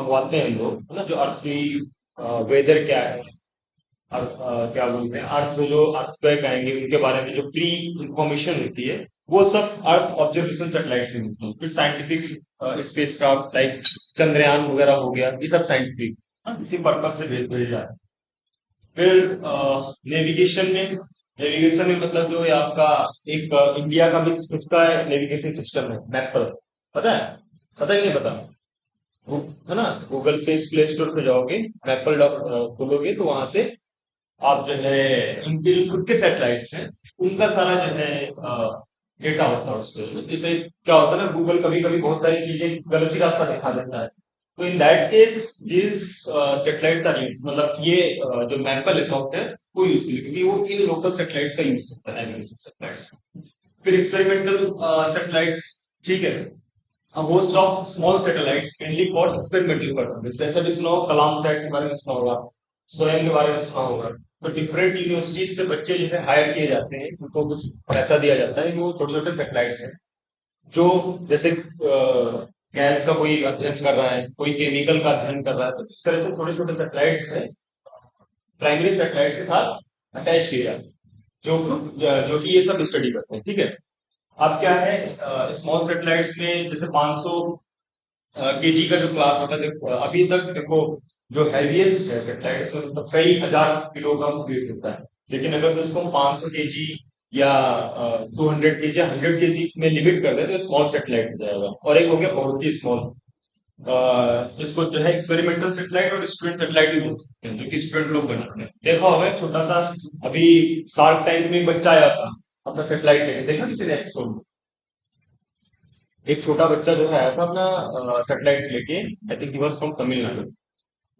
मंगवाते हैं लोग, है ना, जो अर्थ की वेदर क्या है, क्या बोलते हैं, अर्थ में जो अर्थक्वेक आएंगे उनके बारे में जो प्री इंफॉर्मेशन होती है, वो सब अर्थ ऑब्जर्वेशन सैटेलाइट से मिलती है। फिर साइंटिफिक स्पेसक्राफ्ट लाइक चंद्रयान वगैरह हो गया, ये सब साइंटिफिक इसी पर्पज से भेजे जा रहे हैं। फिर नेविगेशन में मतलब जो है आपका एक इंडिया का भी उसका नेविगेशन सिस्टम है, मैपल। पता है? पता है कि नहीं पता? है ना, गूगल पे प्ले स्टोर पे जाओगे, मैपल डॉट खोलोगे तो वहां से आप जो है इनके जो खुद के सैटेलाइट्स हैं उनका सारा जो है डेटा होता है उससे। जैसे क्या होता है ना, गूगल कभी कभी बहुत सारी चीजें गलत ही रास्ता दिखा देता है, तो in that case this satellites are use, मतलब ये जो मैपल है सॉफ्टवेयर वो यूज करिए, क्योंकि वो इन लोकल सैटेलाइट्स का यूज करता है, सैटेलाइट्स। फिर एक्सपेरिमेंटल सैटेलाइट्स, ठीक है। A host of small satellites mainly for experimental purposes, जैसा भी सुना हो, कलाम सैट के बारे में सुना होगा, स्वयं के बारे में सुना होगा। तो डिफरेंट यूनिवर्सिटीज से बच्चे जो है हायर किए जाते हैं, उनको कुछ पैसा दिया जाता है, वो छोटे छोटे सैटेलाइट्स हैं जो जैसे गैस का कोई अध्ययन कर रहा है, कोई केमिकल का अध्ययन कर रहा है, तो इस तरह से छोटे छोटे सैटेलाइट्स हैं प्राइमरी सैटेलाइट्स के साथ अटैच किए जाते हैं, जो कि ये सब स्टडी करते हैं, ठीक है। अब क्या है, स्मॉल सैटेलाइट्स में जैसे 500 केजी का जो क्लास होता है, देखो अभी तक देखो जो हैवीएस्ट है सैटेलाइट, उसमें मतलब कई हजार किलोग्राम वेट होता है, लेकिन अगर उसको हम 500 केजी या 200 केजी या 100 केजी में लिमिट कर दें तो स्मॉल सैटेलाइट हो जाएगा। और एक हो गया बहुत ही स्मॉल, इसको जो है एक्सपेरिमेंटल सैटेलाइट और स्टूडेंट सैटेलाइट भी बोल सकते हैं, जो कि स्टूडेंट लोग बनाते हैं। देखा होगा छोटा सा, अभी शार्क टैंक में एक बच्चा आया था अपना सैटेलाइट लेके, देखा किसी ने एपिसोड में? एक छोटा बच्चा जो है आया था अपना सैटेलाइट लेके, I think he was from Tamil Nadu,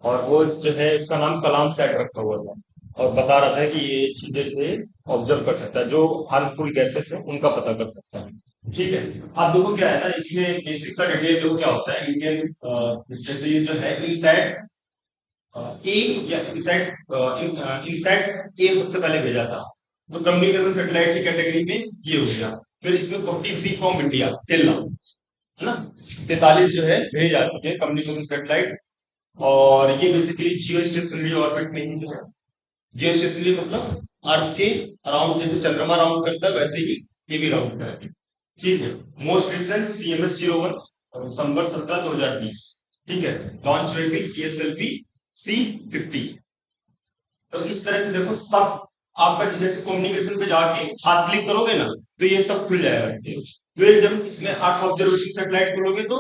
और वो जो है इसका नाम कलाम सैट रखा हुआ था, और बता रहा था कि ये चीजें से ऑब्जर्व कर सकता है, जो हार्मफुल गैसेस है उनका पता कर सकता है, ठीक है। आप देखो क्या है ना, इसमें बेसिक सा डिटेल देखो क्या होता है, इंडियन जैसे ये जो है इनसैट ए, या इनसैट ए सबसे पहले भेजा था, तो कम्युनिकेशन सैटेलाइट की कैटेगरी में ये हो गया। फिर इसमें 43 फ्रॉम इंडिया टिल नाउ, है ना, 43 जो है भेज आ चुके हैं कम्युनिकेशन सैटेलाइट। और ये बेसिकली जियो स्टेशनरी ऑर्बिट में ही है। जियो स्टेशनरी मतलब अर्थ के अराउंड, जैसे चंद्रमा राउंड करता है वैसे ही ये भी राउंड करता है, ठीक है। मोस्ट रिसेंट CMS-01 दिसंबर 17 2020, ठीक है। Launch vehicle PSLV C50। तो इस तरह से देखो सब आपका, जैसे कम्युनिकेशन पे जाके हाथ क्लिक करोगे ना तो ये सब खुल जाएगा। फिर जब इसमें अर्थ ऑब्जर्वेशन सैटेलाइट खोलोगे तो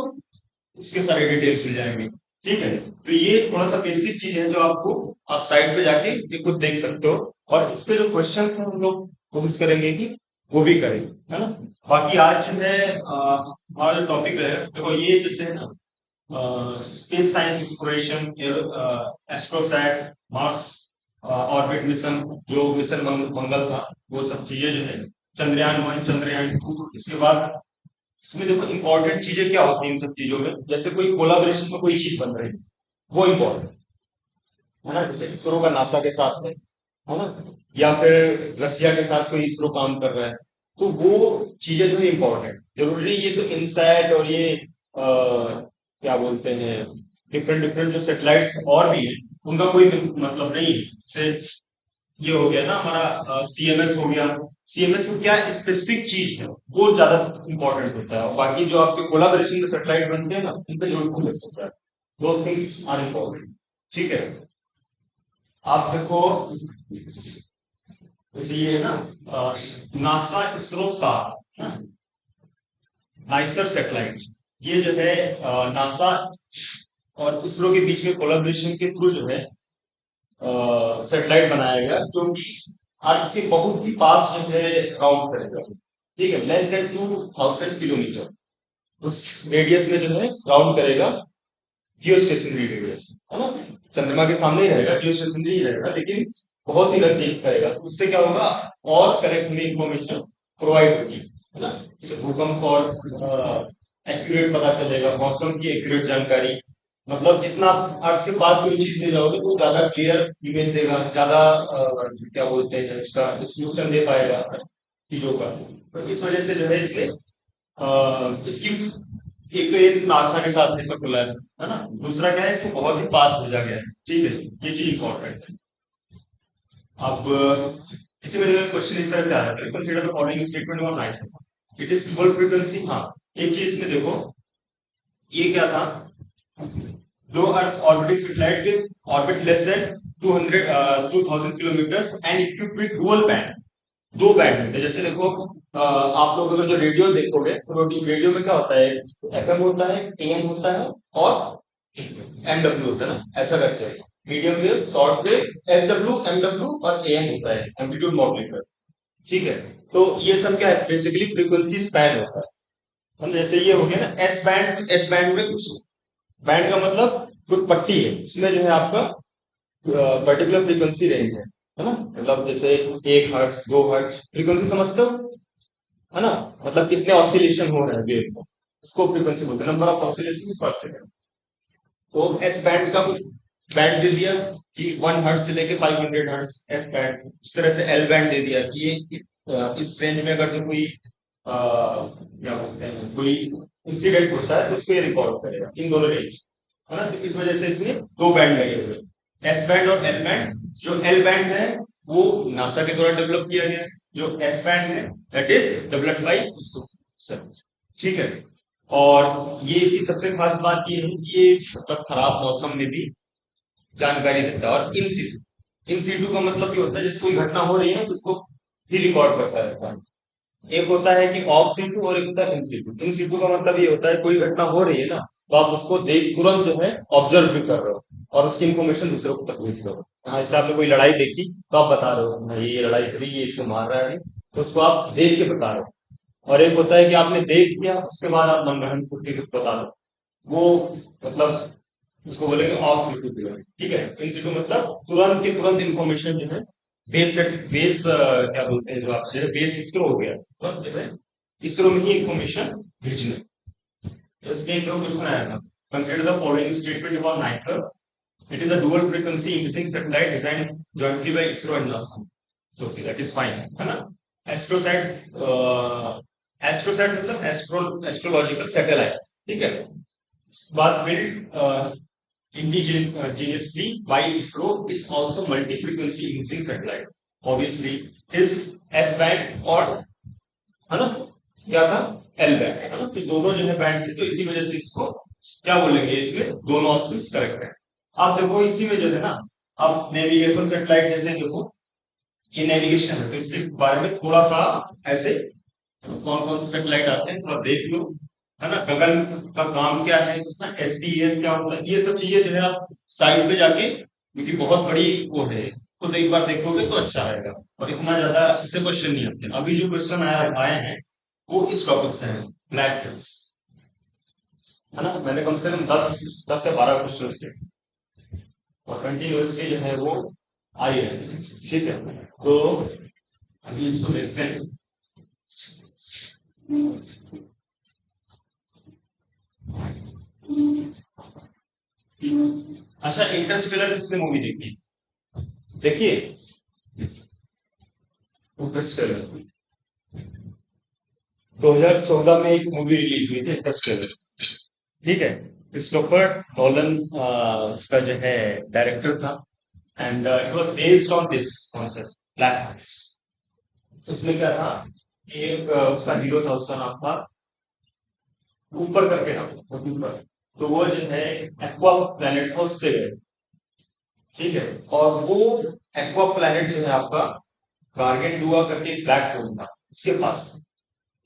इसके सारे डिटेल्स मिल जाएंगे, ठीक है। तो ये थोड़ा सा बेसिक चीज है जो आपको आप साइट पे जाके ये खुद देख सकते हो, और इसके जो क्वेश्चंस हैं हम लोग कोशिश करेंगे कि वो भी करें, है ना। बाकी आज जो है हमारा टॉपिक रहेगा, देखो ये जैसे है ना, space science exploration, AstroSat, Mars orbit mission, जो मिशन मंगल था, वो सब चीजें जो है, चंद्रयान 1 चंद्रयान 2। इसके बाद इसमें देखो इंपॉर्टेंट चीजें क्या होती हैं इन सब चीजों में, जैसे कोई कोलाबोरेशन में कोई चीज बन रही है, वो इंपॉर्टेंट है ना, जैसे इसरो का नासा के साथ है ना, या फिर रसिया के साथ कोई इसरो काम कर रहा है, तो वो चीजें जो है इंपॉर्टेंट जरूरी नहीं। ये तो इनसैट और ये क्या बोलते हैं, डिफरेंट डिफरेंट जो सेटेलाइट्स और भी हैं उनका कोई मतलब नहीं है। जैसे ये हो गया ना हमारा CMS हो गया, CMS में क्या स्पेसिफिक चीज है वो ज्यादा इंपॉर्टेंट होता है, और बाकी जो आपके कोलाबोरेशन में सेटेलाइट बनते हैं ना उन पे जोड़ कर सकता है, दोज थिंग्स आर इम्पोर्टेंट, ठीक है। आप देखो जैसे ये है ना, नासा इसरो सार, नाइसर सैटेलाइट, ये जो है नासा और इसरो के बीच में कोलाबोरेशन के थ्रू जो है सेटेलाइट बनाया गया, जो कि अर्थ के बहुत ही पास जो है राउंड करेगा, ठीक है, लेस देन 2000 किलोमीटर उस रेडियस में जो है राउंड करेगा। जियो स्टेशनरी रेडियस, है ना, चंद्रमा के सामने ही रहेगा, जियो स्टेशनरी ही रहेगा, लेकिन बहुत ही नजदीक करेगा, तो उससे क्या होगा, और करेक्ट में इंफॉर्मेशन प्रोवाइड होगी, है ना, जैसे भूकंप और एक्यूरेट पता चलेगा, मौसम की एक्यूरेट जानकारी, मतलब जितना अर्थ के पास कोई चीज ले जाओगे तो ज्यादा क्लियर इमेज देगा, ज्यादा क्या बोलते हैं इसका डिस्क्रिप्शन दे पाएगा चीजों का। तो इस वजह से जो है इसमें इसकी एक तो ये नासा के साथ ऐसा खुला है ना। दूसरा क्या है, इसको बहुत ही पास भेजा गया है। ठीक है, ये चीज इंपॉर्टेंट है। अब इसी में देखो क्वेश्चन इस तरह से आ रहा है, consider the following statement of nice, it is full frequency. हाँ, एक चीज में देखो, ये क्या था, low earth orbiting satellite with orbit less than 2000 kilometres and equipped with dual band. दो बैंड होते हैं, जैसे देखो आप लोग अगर जो रेडियो देखोगे तो रेडियो में क्या होता है, एफएम होता है, एएम होता है और एमडब्ल्यू होता है ना, ऐसा करके medium wave, short wave, SW, MW और एएम होता है, एम्पलीट्यूड मॉड्यूलेटर। ठीक है, तो ये सब क्या है, बेसिकली फ्रीक्वेंसी स्पैन होता है। हम जैसे ये हो गया ना एस बैंड, एस बैंड में कुछ बैंड का मतलब कुछ पट्टी है, इसमें जो है आपका पर्टिकुलर फ्रीक्वेंसी रेंज है ना, मतलब जैसे 1 हर्ट्ज, 2 हर्ट्ज फ्रीक्वेंसी समझते हो, है ना, मतलब कितने ऑसिलेशन हो रहे हैं वेव को, उसको फ्रीक्वेंसी बोलते हैं, नंबर ऑफ ऑसिलेशन पर सेकंड। तो एस बैंड का कुछ बैंड दे दिया कि 1 हर्ट्ज से लेके 500 हर्ट्ज एस बैंड। इस तरह से एल बैंड दे दिया कि ये इस रेंज में अगर जो कोई क्या बोलते हैं, कोई इंसिडेंट होता है तो उसको ये रिकॉर्ड करेगा इन दोनों रेंज, है ना। तो इस वजह से इसमें दो बैंड लगे हुए हैं, एस बैंड और एल बैंड। जो एल बैंड है वो नासा के द्वारा डेवलप किया गया है, जो एस बैंड है that is developed by ISRO. ठीक है, और ये इसकी सबसे खास बात ये है कि ये मतलब खराब मौसम में भी जानकारी देता है। और इन सीटू का मतलब ये होता है जैसे कोई घटना हो रही है तो उसको भी रिकॉर्ड करता रहता है। एक होता है कि ऑफ सीटू और एक होता है इन सीटू। इन सीटू का मतलब ये होता है कोई घटना हो रही है ना, तो आप उसको देख तुरंत जो है ऑब्जर्व भी कर रहे हो और उसकी इन्फॉर्मेशन दूसरों को तक भेज रहे हो। हाँ, जैसे आपने कोई लड़ाई देखी तो आप बता रहे हो भाई ये लड़ाई करी, ये इसको मार रहा है, तो उसको आप देख के बता रहे हो। और एक होता है कि आपने देख लिया उसके बाद आप मनगढ़ंत खुद के कुछ बता दो, वो मतलब उसको बोलेंगे ऑफ सीटू थ्योरी। ठीक है, इन सीटू मतलब तुरंत के तुरंत इन्फॉर्मेशन जो है बेस सेट, बेस क्या बोलते हैं, जो आप जैसे बेस इसरो हो गया, तुरंत जो है इसरो में ही इन्फॉर्मेशन भेजने। तो इसके एक दो क्वेश्चन आया था, consider the following statement about NISAR, it is a dual frequency imaging satellite design jointly by ISRO and NASA. So that is fine, है ना। एस्ट्रोसैट, एस्ट्रोसैट मतलब एस्ट्रोलॉजिकल सैटेलाइट। ठीक है, बात build indigenously by ISRO is also multi-frequency imaging satellite. Obviously, his S band और है ना क्या था L बैंड, है ना। तो दोनों जो है बैंड थे, तो इसी वजह से इसको क्या बोलेंगे, इसमें दोनों ऑप्शंस करेक्ट है। आप देखो इसी में जो है ना, अब नेविगेशन सैटेलाइट जैसे देखो, ये नेविगेशन है तो इसके बारे में थोड़ा सा ऐसे कौन कौन से सैटेलाइट आते हैं थोड़ा देख लो, है ना। गगन का काम क्या है, एसडीएस क्या होता है, ये सब चीजें जो है आप साइट पे जाके, क्योंकि बहुत बड़ी वो है, खुद एक बार देखोगे तो अच्छा रहेगा। और इतना ज्यादा इससे क्वेश्चन नहीं आते, अभी जो क्वेश्चन आए हैं वो इस टॉपिक से है, ब्लैक होल्स, है ना। मैंने कम से कम 10 से 12 क्वेश्चन थे और कंटिन्यूसली जो है वो आई है। ठीक है, तो अभी इसको देखते हैं। अच्छा, इंटरस्टेलर किसने मूवी देखी, देखिए इंटरस्टेलर 2014 में एक मूवी रिलीज हुई थी इंटरस्टेलर। ठीक है, क्रिस्टोफर नोलन इसका जो है डायरेक्टर था, and it was based on this concept black holes. उसमें क्या था, एक उसका हीरो था, उसका नाम था ऊपर करके नाम था, ऊपर। तो वो जो है एक्वा प्लैनेट था, उस पे गए। ठीक है, और वो एक्वा प्लैनेट जो है आपका गार्गेन डुआ करके एक ब्लैक होल था इसके पास।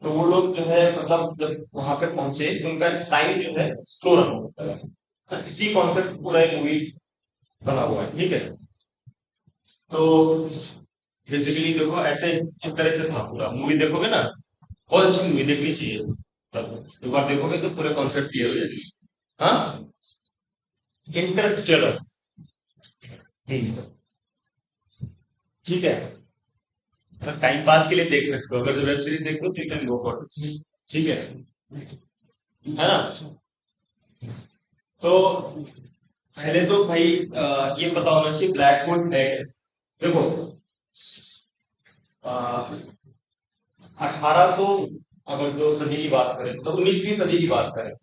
तो वो लोग जो है मतलब जब वहां पे पहुंचे तो उनका टाइम जो है स्लो रन होता है। इसी कॉन्सेप्ट पूरा एक मूवी बना हुआ है। ठीक है, तो बेसिकली देखो ऐसे इस तरह से था पूरा, मूवी देखोगे ना, बहुत अच्छी मूवी देखनी चाहिए, एक बार देखोगे तो पूरे कॉन्सेप्ट क्लियर हो जाएगी। हाँ, इंटरस्टेलर। ठीक है, टाइम पास के लिए देख सकते हो, अगर जो वेब सीरीज देखो तो you can go for this. ठीक है ना। तो पहले तो भाई ये पता होना चाहिए ब्लैक होल है क्या। देखो 1800 अगर जो सदी की बात करें तो 19वीं सदी की बात करें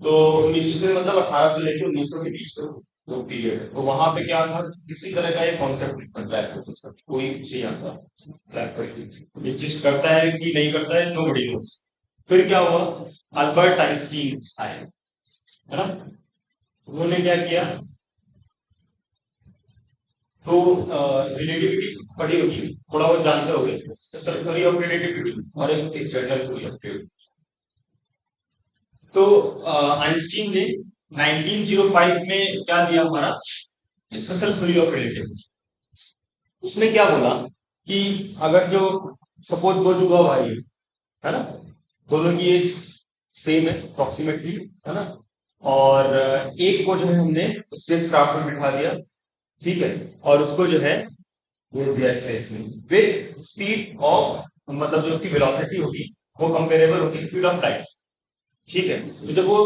तो 19वीं से मतलब 1800 से लेकर 1900 के बीच का वो पीरियड है। तो वहां पे क्या था, किसी तरह का एक कॉन्सेप्ट ब्लैक होल, कोई कुछ नहीं आता ब्लैक होल एग्जिस्ट करता है कि नहीं करता है, नोबडी नोस। फिर क्या हुआ, अल्बर्ट आइंस्टीन आए, है ना। उन्होंने क्या किया, तो रिलेटिविटी पढ़ी होगी, थोड़ा बहुत जानते होंगे, स्पेशल थ्योरी ऑफ रिलेटिविटी और एक जनरल थ्योरी ऑफ रिलेटिविटी। तो आइंस्टीन ने 1905 में क्या दिया हमारा स्पेशल थ्योरी ऑफ रिलेटिविटी। उसने क्या बोला कि अगर जो सपोज दो जुड़ा भाई है ना, दोनों की एज सेम है अप्रोक्सीमेटली, है ना, और एक को जो है हमने स्पेस क्राफ्ट में बिठा दिया, ठीक है, और उसको जो है वो दिया स्पेस में विद स्पीड ऑफ, मतलब जो उसकी वेलोसिटी होगी वो कंपेरेबल होगी स्पीड ऑफ लाइट, ठीक है। तो जब वो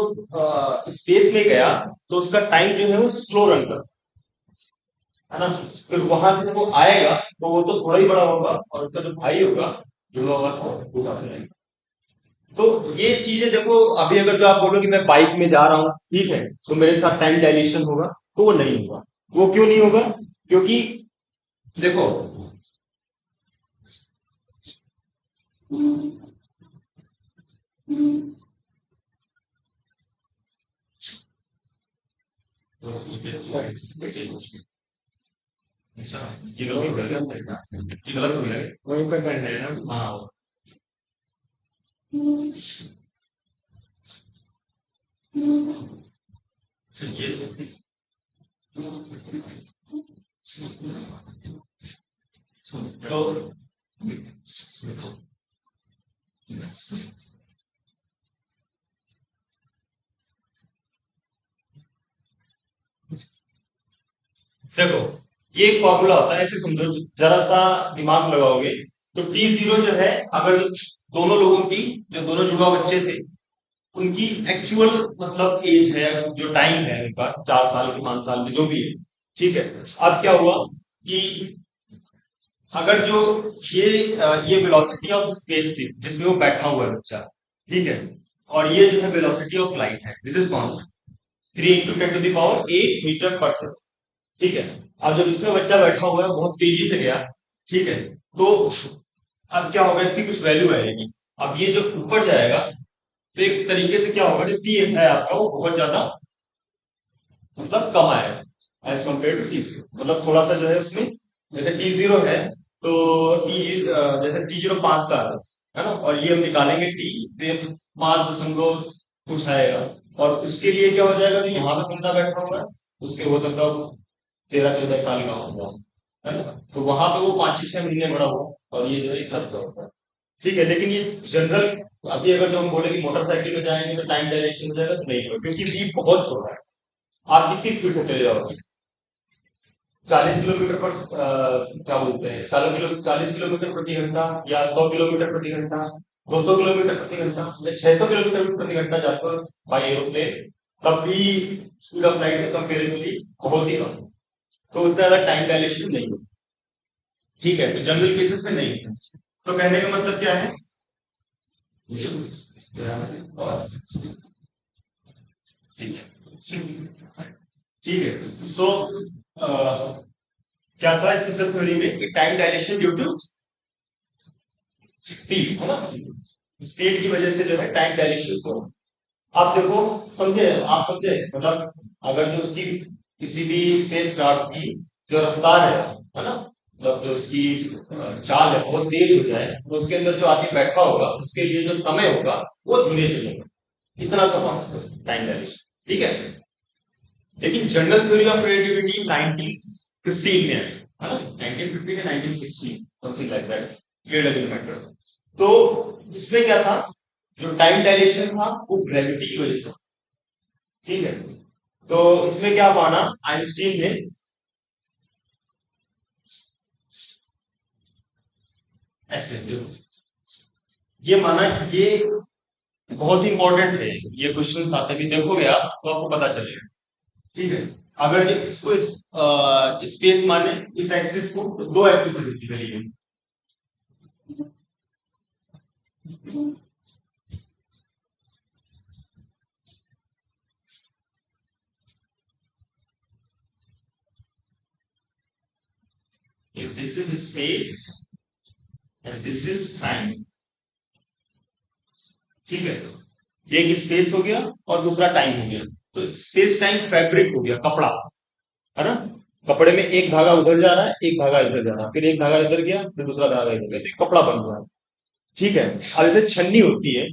स्पेस में गया तो उसका टाइम जो है वो स्लो रन कर, है ना। फिर वहां से जब वो आएगा तो वो तो थोड़ा ही बड़ा होगा और उसका जो भाई होगा जुड़ा हुआ था वो काफी जाएगा। तो ये चीजें देखो, अभी अगर जो आप बोलो कि मैं बाइक में जा रहा हूँ, ठीक है, तो मेरे साथ टाइम डायलेशन होगा, तो वो नहीं होगा। वो क्यों नहीं होगा, क्योंकि देखो, अच्छा, ये गलत हो गया, वहीं पे करना है ना, हाँ। चलिए, तो देखो, ये एक फॉर्मूला होता है, ऐसे समझो, जरा सा दिमाग लगाओगे तो टी जीरो जो है, अगर दोनों लोगों की, जो दोनों जुड़वा बच्चे थे, उनकी एक्चुअल मतलब एज है, जो टाइम है उनका 4 साल की 5 साल की जो भी है, ठीक है। अब क्या हुआ कि अगर जो ये वेलोसिटी ऑफ स्पेसशिप जिसमें वो बैठा हुआ है बच्चा, ठीक है, और ये जो है वेलोसिटी ऑफ लाइट है, दिस इज कांस्टेंट 3 × 10⁸ मीटर पर सेकेंड, ठीक है। अब जब इसमें बच्चा बैठा हुआ है बहुत तेजी से गया, ठीक है, तो अब क्या होगा, इसकी कुछ वैल्यू आएगी। अब ये जो ऊपर जाएगा तो एक तरीके से क्या होगा, जो पी है आपका वो बहुत ज्यादा मतलब कम आएगा as compare to T zero, मतलब थोड़ा सा जो है उसमें, जैसे टी जीरो है तो टी, जैसे टी जीरो 5 साल है ना, और ये हम निकालेंगे टी, फिर 5 दशमलव कुछ आएगा, और उसके लिए क्या हो जाएगा, जो यहाँ पे बंदा बैठा हुआ है उसके हो सकता है 13 14 साल का होगा, है ना, तो वहां पे वो 5 6 महीने बड़ा हुआ और ये जो है 10 का होगा, ठीक है। लेकिन ये जनरल, अभी अगर जो हम बोले कि मोटरसाइकिल में जाएंगे तो टाइम डायरेक्शन हो जाएगा, तो नहीं होगा, क्योंकि वी बहुत छोटा है। आप कितनी स्पीड से चले जाओगे, 40 किलोमीटर पर क्या बोलते हैं, 40 किलोमीटर प्रति घंटा, या 100 किलोमीटर प्रति घंटा, 200 किलोमीटर प्रति घंटा, या 600 किलोमीटर प्रति घंटा जाते हो बाई एरोप्लेन, तब भी स्पीड ऑफ लाइट कंपेरेबली बहुत ही कम, तो उतना ज्यादा टाइम डायलेशन नहीं है, ठीक है। तो जनरल केसेस में नहीं है। तो कहने का मतलब क्या है, और ठीक है। सो क्या था स्पेशल थ्योरी में कि time dilation due to speed, है ना, स्पीड की वजह से जो है टाइम डायलेशन को, आप देखो, समझे, आप समझे, मतलब अगर जो उसकी किसी भी स्पेस क्राफ्ट की जो रफ्तार है ना, मतलब जो उसकी चाल है बहुत तेज हो जाए, तो उसके अंदर जो आदमी बैठा होगा उसके लिए जो समय होगा वो धीरे चलेगा, इतना सा टाइम डायलेशन, ठीक है। लेकिन जनरल थ्योरी ऑफ रिलेटिविटी 1915 में है ना, 1915 या 1916 समथिंग लाइक दैट, ये डजंट मैटर। तो इसमें क्या था, जो टाइम डायलेशन था वो ग्रेविटी की वजह से, ठीक है। तो इसमें क्या माना आइंस्टीन ने, ऐसे ये माना, ये बहुत इंपॉर्टेंट है, ये क्वेश्चन आते भी देखोगे आप तो आपको पता चलेगा, ठीक है। अगर ये इसको स्पेस माने, इस एक्सिस को, तो दो एक्सिस है basically, this is space and this is time. ठीक है, एक स्पेस हो गया और दूसरा टाइम हो गया। तो स्पेस टाइम फैब्रिक हो गया, कपड़ा, है ना। कपड़े में एक धागा उधर जा रहा है, एक धागा इधर जा रहा है, फिर एक धागा इधर गया, फिर दूसरा धागा इधर गया, तो एक कपड़ा बन रहा है। ठीक है। अब जैसे छन्नी होती है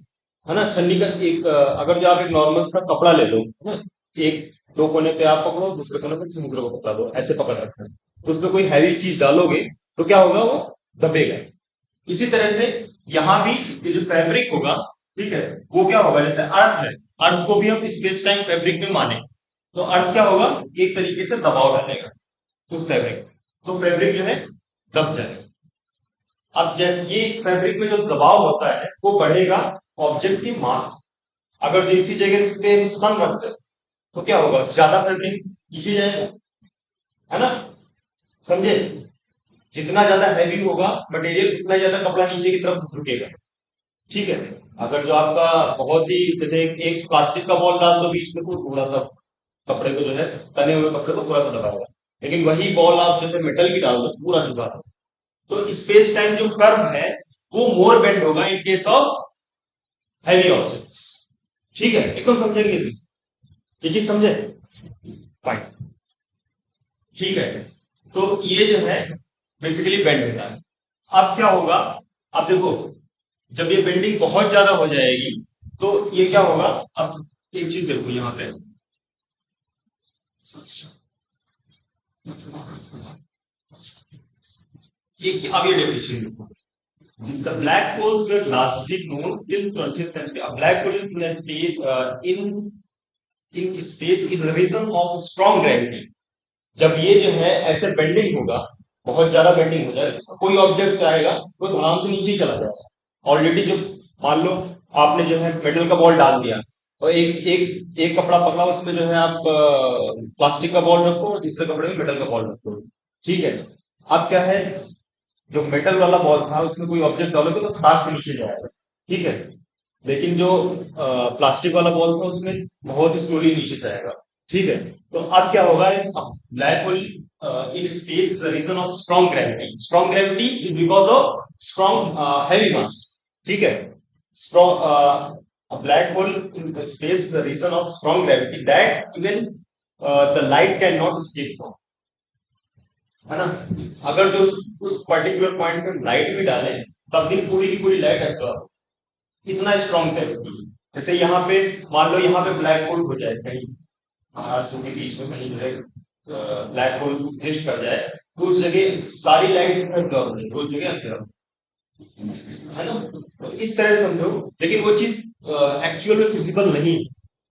ना, छन्नी का एक अगर जो आप एक नॉर्मल सा कपड़ा ले लो, है ना, एक दो कोने पे आप पकड़ो, दूसरे कोने पे किसी दूसरे को पकड़ा दो, ऐसे पकड़ रखना है, तो उसमें कोई हैवी चीज डालोगे तो क्या होगा, वो दबेगा। इसी तरह से यहाँ भी ये जो फैब्रिक होगा, ठीक है, वो क्या होगा, जैसे अर्थ है, अर्थ को भी हम स्पेस टाइम फैब्रिक में माने, तो अर्थ क्या होगा, एक तरीके से दबाव डालेगा उस फैब्रिक, तो फैब्रिक जो है दब जाएगा। अब जैसे ये फैब्रिक में जो दबाव होता है वो बढ़ेगा ऑब्जेक्ट की मास। अगर जो इसी जगह पे सन रखते हैं तो क्या होगा, ज्यादा फैब्रिक नीचे जाएगा, है ना, समझे। जितना ज्यादा हैवी होगा मटेरियल, उतना ज्यादा कपड़ा नीचे की तरफ झुकेगा। ठीक है। अगर जो आपका बहुत ही जैसे एक प्लास्टिक का बॉल डाल दो बीच में, तो थोड़ा सा कपड़े को जो है, तने हुए कपड़े को थोड़ा सा दबाएगा, लेकिन वही बॉल आप जैसे मेटल की डाल दो पूरा झुका दो, तो स्पेस टाइम जो कर्व है वो मोर बेंड होगा in case of heavy objects. ठीक है, एकदम समझेंगे ये चीज, समझे, फाइन। ठीक है, तो ये जो है बेसिकली बेंड होता है। अब क्या होगा, अब देखो, जब ये बेंडिंग बहुत ज्यादा हो जाएगी तो ये क्या होगा, अब एक चीज देखो यहां पे, ये अब ये डेफिनेशन देखो, the black holes were largely known till 20th century. A black hole in space, in space is a region of strong gravity. जब ये जो है ऐसे बेंडिंग होगा, बहुत ज्यादा बेंडिंग हो जाए, कोई ऑब्जेक्ट आएगा वो धड़ाम से नीचे चला जाएगा। ऑलरेडी जो, मान लो आपने जो है मेटल का बॉल डाल दिया, और एक एक एक कपड़ा पकड़ा, उसमें जो है आप प्लास्टिक का बॉल रखो और दूसरे कपड़े में मेटल का बॉल रखो। ठीक है। अब क्या है, जो मेटल वाला बॉल था उसमें कोई ऑब्जेक्ट डालोगे तो तार से नीचे जाएगा। ठीक है। लेकिन जो प्लास्टिक वाला बॉल था उसमें बहुत ही स्लोली नीचे जाएगा। ठीक है। तो अब क्या होगा, black hole in space is the region of strong gravity. Strong gravity is because of strong heavy mass. ठीक है। Strong black hole in space is the region of strong gravity that even the light can not escape from, है ना। अगर जो उस particular point पे light भी डाले तब भी पूरी की पूरी लाइट एब्जॉर्ब, इतना स्ट्रॉन्ग है। जैसे यहाँ पे मान लो यहाँ पे ब्लैक होल हो जाए कहीं, महाराष्ट्र के बीच में कहीं जो है ब्लैक होल एग्जिस्ट कर जाए, तो उस जगह सारी लाइट एब्जॉर्ब हो जाएगी, उस जगह अंधेरा, है ना। तो इस तरह से समझो, लेकिन वो चीज एक्चुअल में फिजिबल नहीं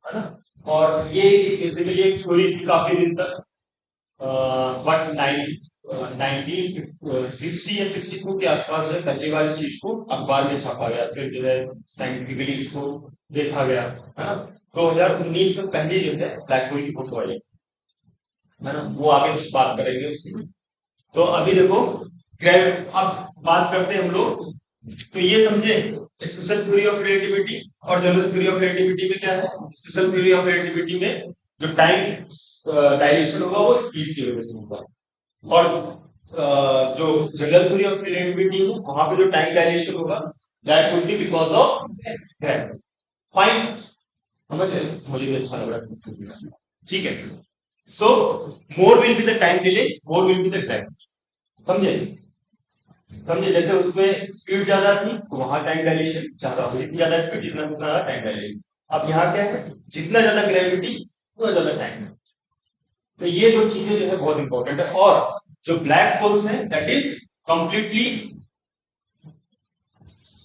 है ना। और ये बेसिकली एक थ्योरी थी काफी दिन तक, बट 1960 या 62 के आसपास जो है पहली बार इस चीज को अखबार में छापा गया, फिर जो है साइंटिफिकली इसको देखा गया, है ना। 2019 में पहली जो है ब्लैक होल की फोटो आई, है ना, वो आगे बात करेंगे उसकी। तो अभी देखो, अब बात करते हैं हम लोग, तो ये समझे स्पेशल थ्योरी ऑफ रिलेटिविटी और जनरल थ्योरी ऑफ रिलेटिविटी में क्या है। स्पेशल थ्योरी ऑफ रिलेटिविटी में जो टाइम डायलेशन होगा वो स्पीड की वजह से होगा, और जो जनरल थ्योरी ऑफ रिलेटिविटी है वहां पे जो टाइम डायलेशन होगा that will be because of gravity. Fine, समझ रहे, मुझे भी अच्छा लग रहा है। ठीक है। So more will be the time delay, more will be the gravity. समझे, समझे, जैसे उसमें स्पीड ज्यादा थी तो वहां टाइम डायलेशन ज्यादा हो, जितनी ज्यादा स्पीड जितना उतना टाइम डायलेशन। अब यहाँ क्या है, जितना ज्यादा ग्रेविटी उतना ज्यादा टाइम। तो ये दो चीजें जो है बहुत इंपॉर्टेंट है, और जो ब्लैक होल्स है that is completely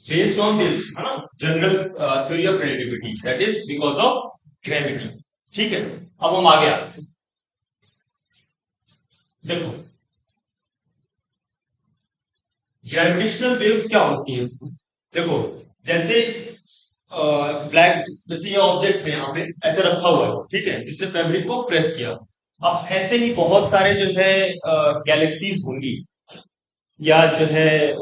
based on this, है ना, general theory of relativity that is because of gravity. ठीक है। अब हम आगे आते हैं, देखो ग्रेविटेशनल वेव्स क्या होती है। देखो, जैसे ब्लैक, जैसे ये ऑब्जेक्ट है यहाँ पे ऐसे रखा हुआ है, ठीक है, इसे फैब्रिक को प्रेस किया। अब ऐसे ही बहुत सारे जो है गैलेक्सीज होंगी, या जो है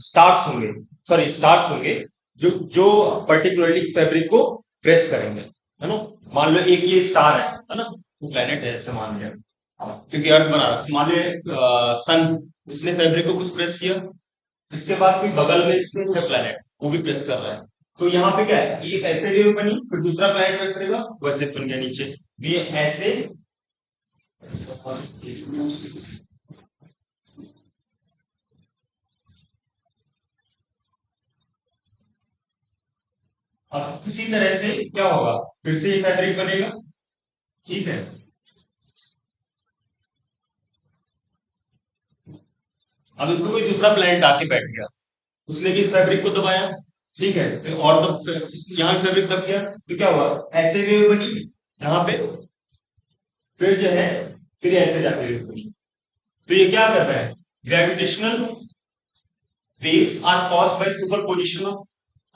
स्टार्स होंगे, सॉरी स्टार्स होंगे, जो जो पर्टिकुलरली फैब्रिक को प्रेस करेंगे, है ना। मान लो एक ये स्टार है ना, प्लेनेट है ऐसे मान लिया, क्योंकि अर्थ बना, मान लो सन इसने फैब्रिक को कुछ प्रेस किया, इसके बाद कोई बगल में इससे है प्लैनेट, वो भी प्रेस कर रहा है, तो यहाँ पे क्या है, एक ऐसे वेव बनी, फिर दूसरा प्लैनेट प्रेस करेगा, वैसे बन गया नीचे, ये ऐसे। अब इसी तरह से क्या होगा, फिर से ये फैब्रिक बनेगा, ठीक है। अब इसमें कोई दूसरा प्लैनेट आके बैठ गया, उसने भी इस फैब्रिक को दबाया, ठीक है, फिर और यहाँ फैब्रिक दब गया, तो क्या हुआ, ऐसे वेव बनी यहाँ पे, फिर जो है फिर ऐसे जाके वेव बनी। तो ये क्या कर रहा है, gravitational waves are caused by superposition of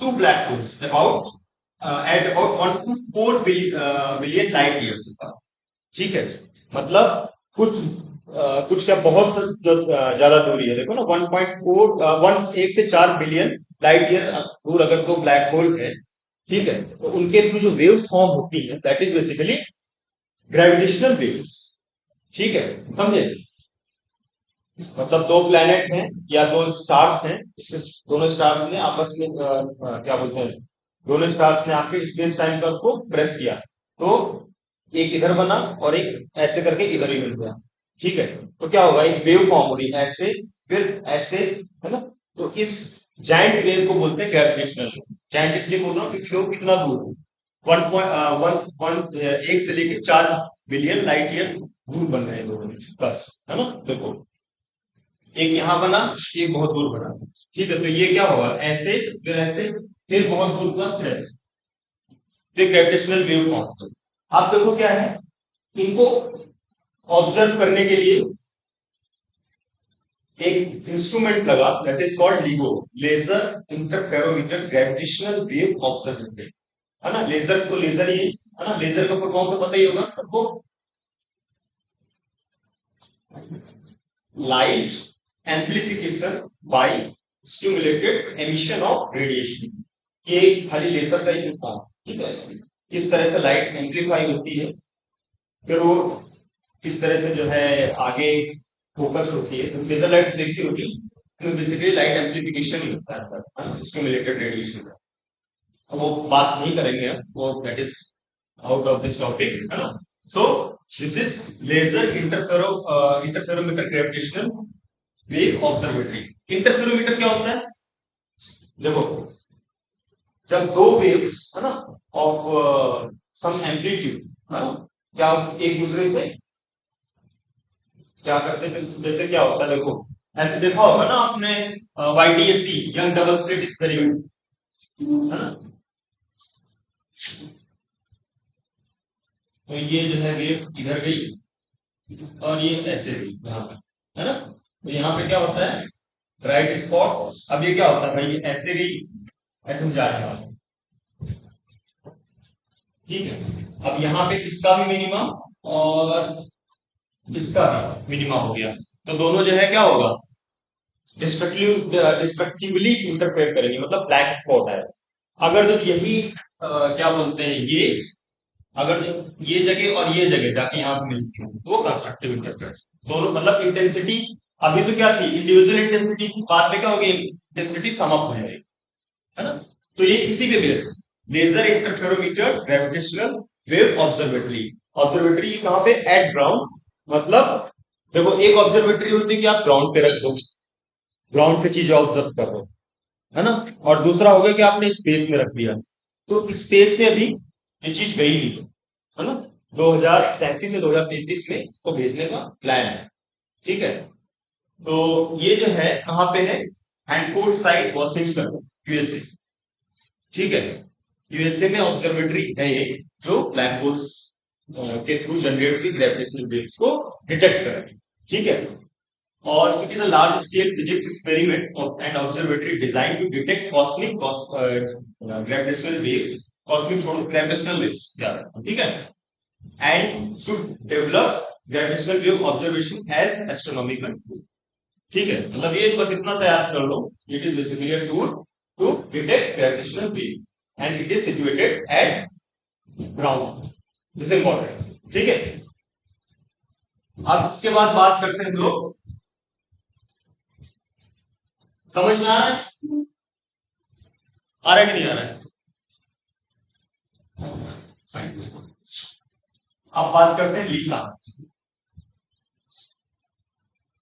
two black holes about at about 1 to 4 billion light years। ठीक है, मतलब कुछ क्या बहुत ज्यादा दूरी है, देखो ना 1.4 1 से 4 बिलियन लाइट ईयर दूर अगर दो ब्लैक होल है, ठीक है, तो उनके थ्रू जो वेव्स फॉर्म होती है that is basically gravitational waves, ठीक है, समझे। मतलब दो प्लैनेट हैं या दो स्टार्स हैं, इससे दोनों स्टार्स ने आपस में क्या बोलते हैं, दोनों स्टार्स ने आपके स्पेस टाइम कर्व को प्रेस किया, तो एक इधर बना और एक ऐसे करके इधर ही मिल गया, ठीक है। तो क्या होगा, एक वेव फॉर्म हो रही है ऐसे, फिर ऐसे, है ना। तो इस जायंट वेव को बोलते हैं ग्रेविटेशनल। जायंट इसलिए बोल रहा हूँ क्योंकि वो कितना दूर है, वन पॉइंट वन वन एक से लेके 4 बिलियन लाइट ईयर दूर बन रहे हैं दोनों बस, है ना। देखो एक यहां बना, एक बहुत दूर बना, ठीक है, तो ये क्या होगा, ऐसे फिर ऐसे, फिर बहुत दूर का, फिर ऐसे, फिर ग्रेविटेशनल वेव फॉर्म। आप देखो क्या है, इनको ऑब्जर्व करने के लिए एक इंस्ट्रूमेंट लगा that is called LIGO, laser interferometer gravitational wave observatory, है ना। लेजर तो लेजर ही है ना, लेजर का फुल फॉर्म तो पता ही होगा सबको, light amplification by stimulated emission of radiation. ये खाली लेजर का ही फॉर्म, ठीक है। किस तरह से लाइट एम्प्लीफाई होती है, फिर वो किस तरह से जो है आगे फोकस होती है, तो लेजर लाइट देखती होगी, तो बेसिकली लाइट एम्प्लीफिकेशन ही होता है, स्टिमुलेटेड रेडिएशन का। वो बात नहीं करेंगे हम, वो that is out of this topic, है ना। So this is laser interferometer gravitational wave observatory. Interferometer क्या होता है, देखो जब दो वेव्स, है ना, ऑफ सम एम्पलीट्यूड, है ना, क्या एक दूसरे से क्या करते थे, जैसे क्या होता है, देखो ऐसे देखा होगा ना आपने, YDSC young double slit experiment, है ना। तो ये जो है वेव इधर गई और ये ऐसे गई यहाँ पे, है ना। तो यहाँ पे क्या होता है, राइट स्पॉट। अब ये क्या होता है भाई, ये ऐसे गई, ऐसे जाने वाला, ठीक है। अब यहाँ पे इसका भी मिनिमम और इसका भी मिनिमम हो गया, तो दोनों जो है क्या होगा, डिस्ट्रक्टिवली इंटरफेयर करेंगे, मतलब ब्लैक स्पॉट है। अगर जो यही क्या बोलते हैं, ये अगर ये जगह और ये जगह जाके यहाँ पे मिलती है, तो वो कंस्ट्रक्टिव इंटरफेरेंस, दोनों मतलब इंटेंसिटी अभी तो क्या थी, इंडिविजुअल इंटेंसिटी थी, बाद में क्या होगी, इंटेंसिटी समाप्त हो जाएगी, है ना। तो ये इसी पे base, laser interferometer gravitational wave observatory. Observatory कहाँ पे, एट ग्राउंड, मतलब देखो एक ऑब्जर्वेटरी होती है कि आप ग्राउंड पे रख दो, ग्राउंड से चीजें ऑब्जर्व कर रहे हो, है ना। और दूसरा हो गया कि आपने स्पेस में रख दिया, तो स्पेस में अभी ये चीज गई नहीं, है ना। 2037 से 2033 में इसको भेजने का प्लान है, ठीक है। तो ये जो है कहाँ पे है, हैंडफोर्ड साइट वॉशिंगटन USA, ठीक है। USA में ऑब्जर्वेटरी है ये, जो ब्लैक होल्स के थ्रू जनरेट हुई ग्रेविटेशनल वेव्स को डिटेक्ट करेगी, ठीक है। और it is a large scale physics experiment and observatory designed to detect cosmic gravitational waves, cosmic gravitational waves, yeah, ठीक है, and should develop gravitational wave observation as astronomical tool, ठीक है। मतलब ये बस इतना सा याद कर लो, it is basically a tool to detect gravitational wave and it is situated at ground, this is important, ठीक है। अब इसके बाद बात करते हैं लोग समझ में आ रहा है? आ रहा है कि नहीं आ रहा है? अब बात करते हैं लीसा।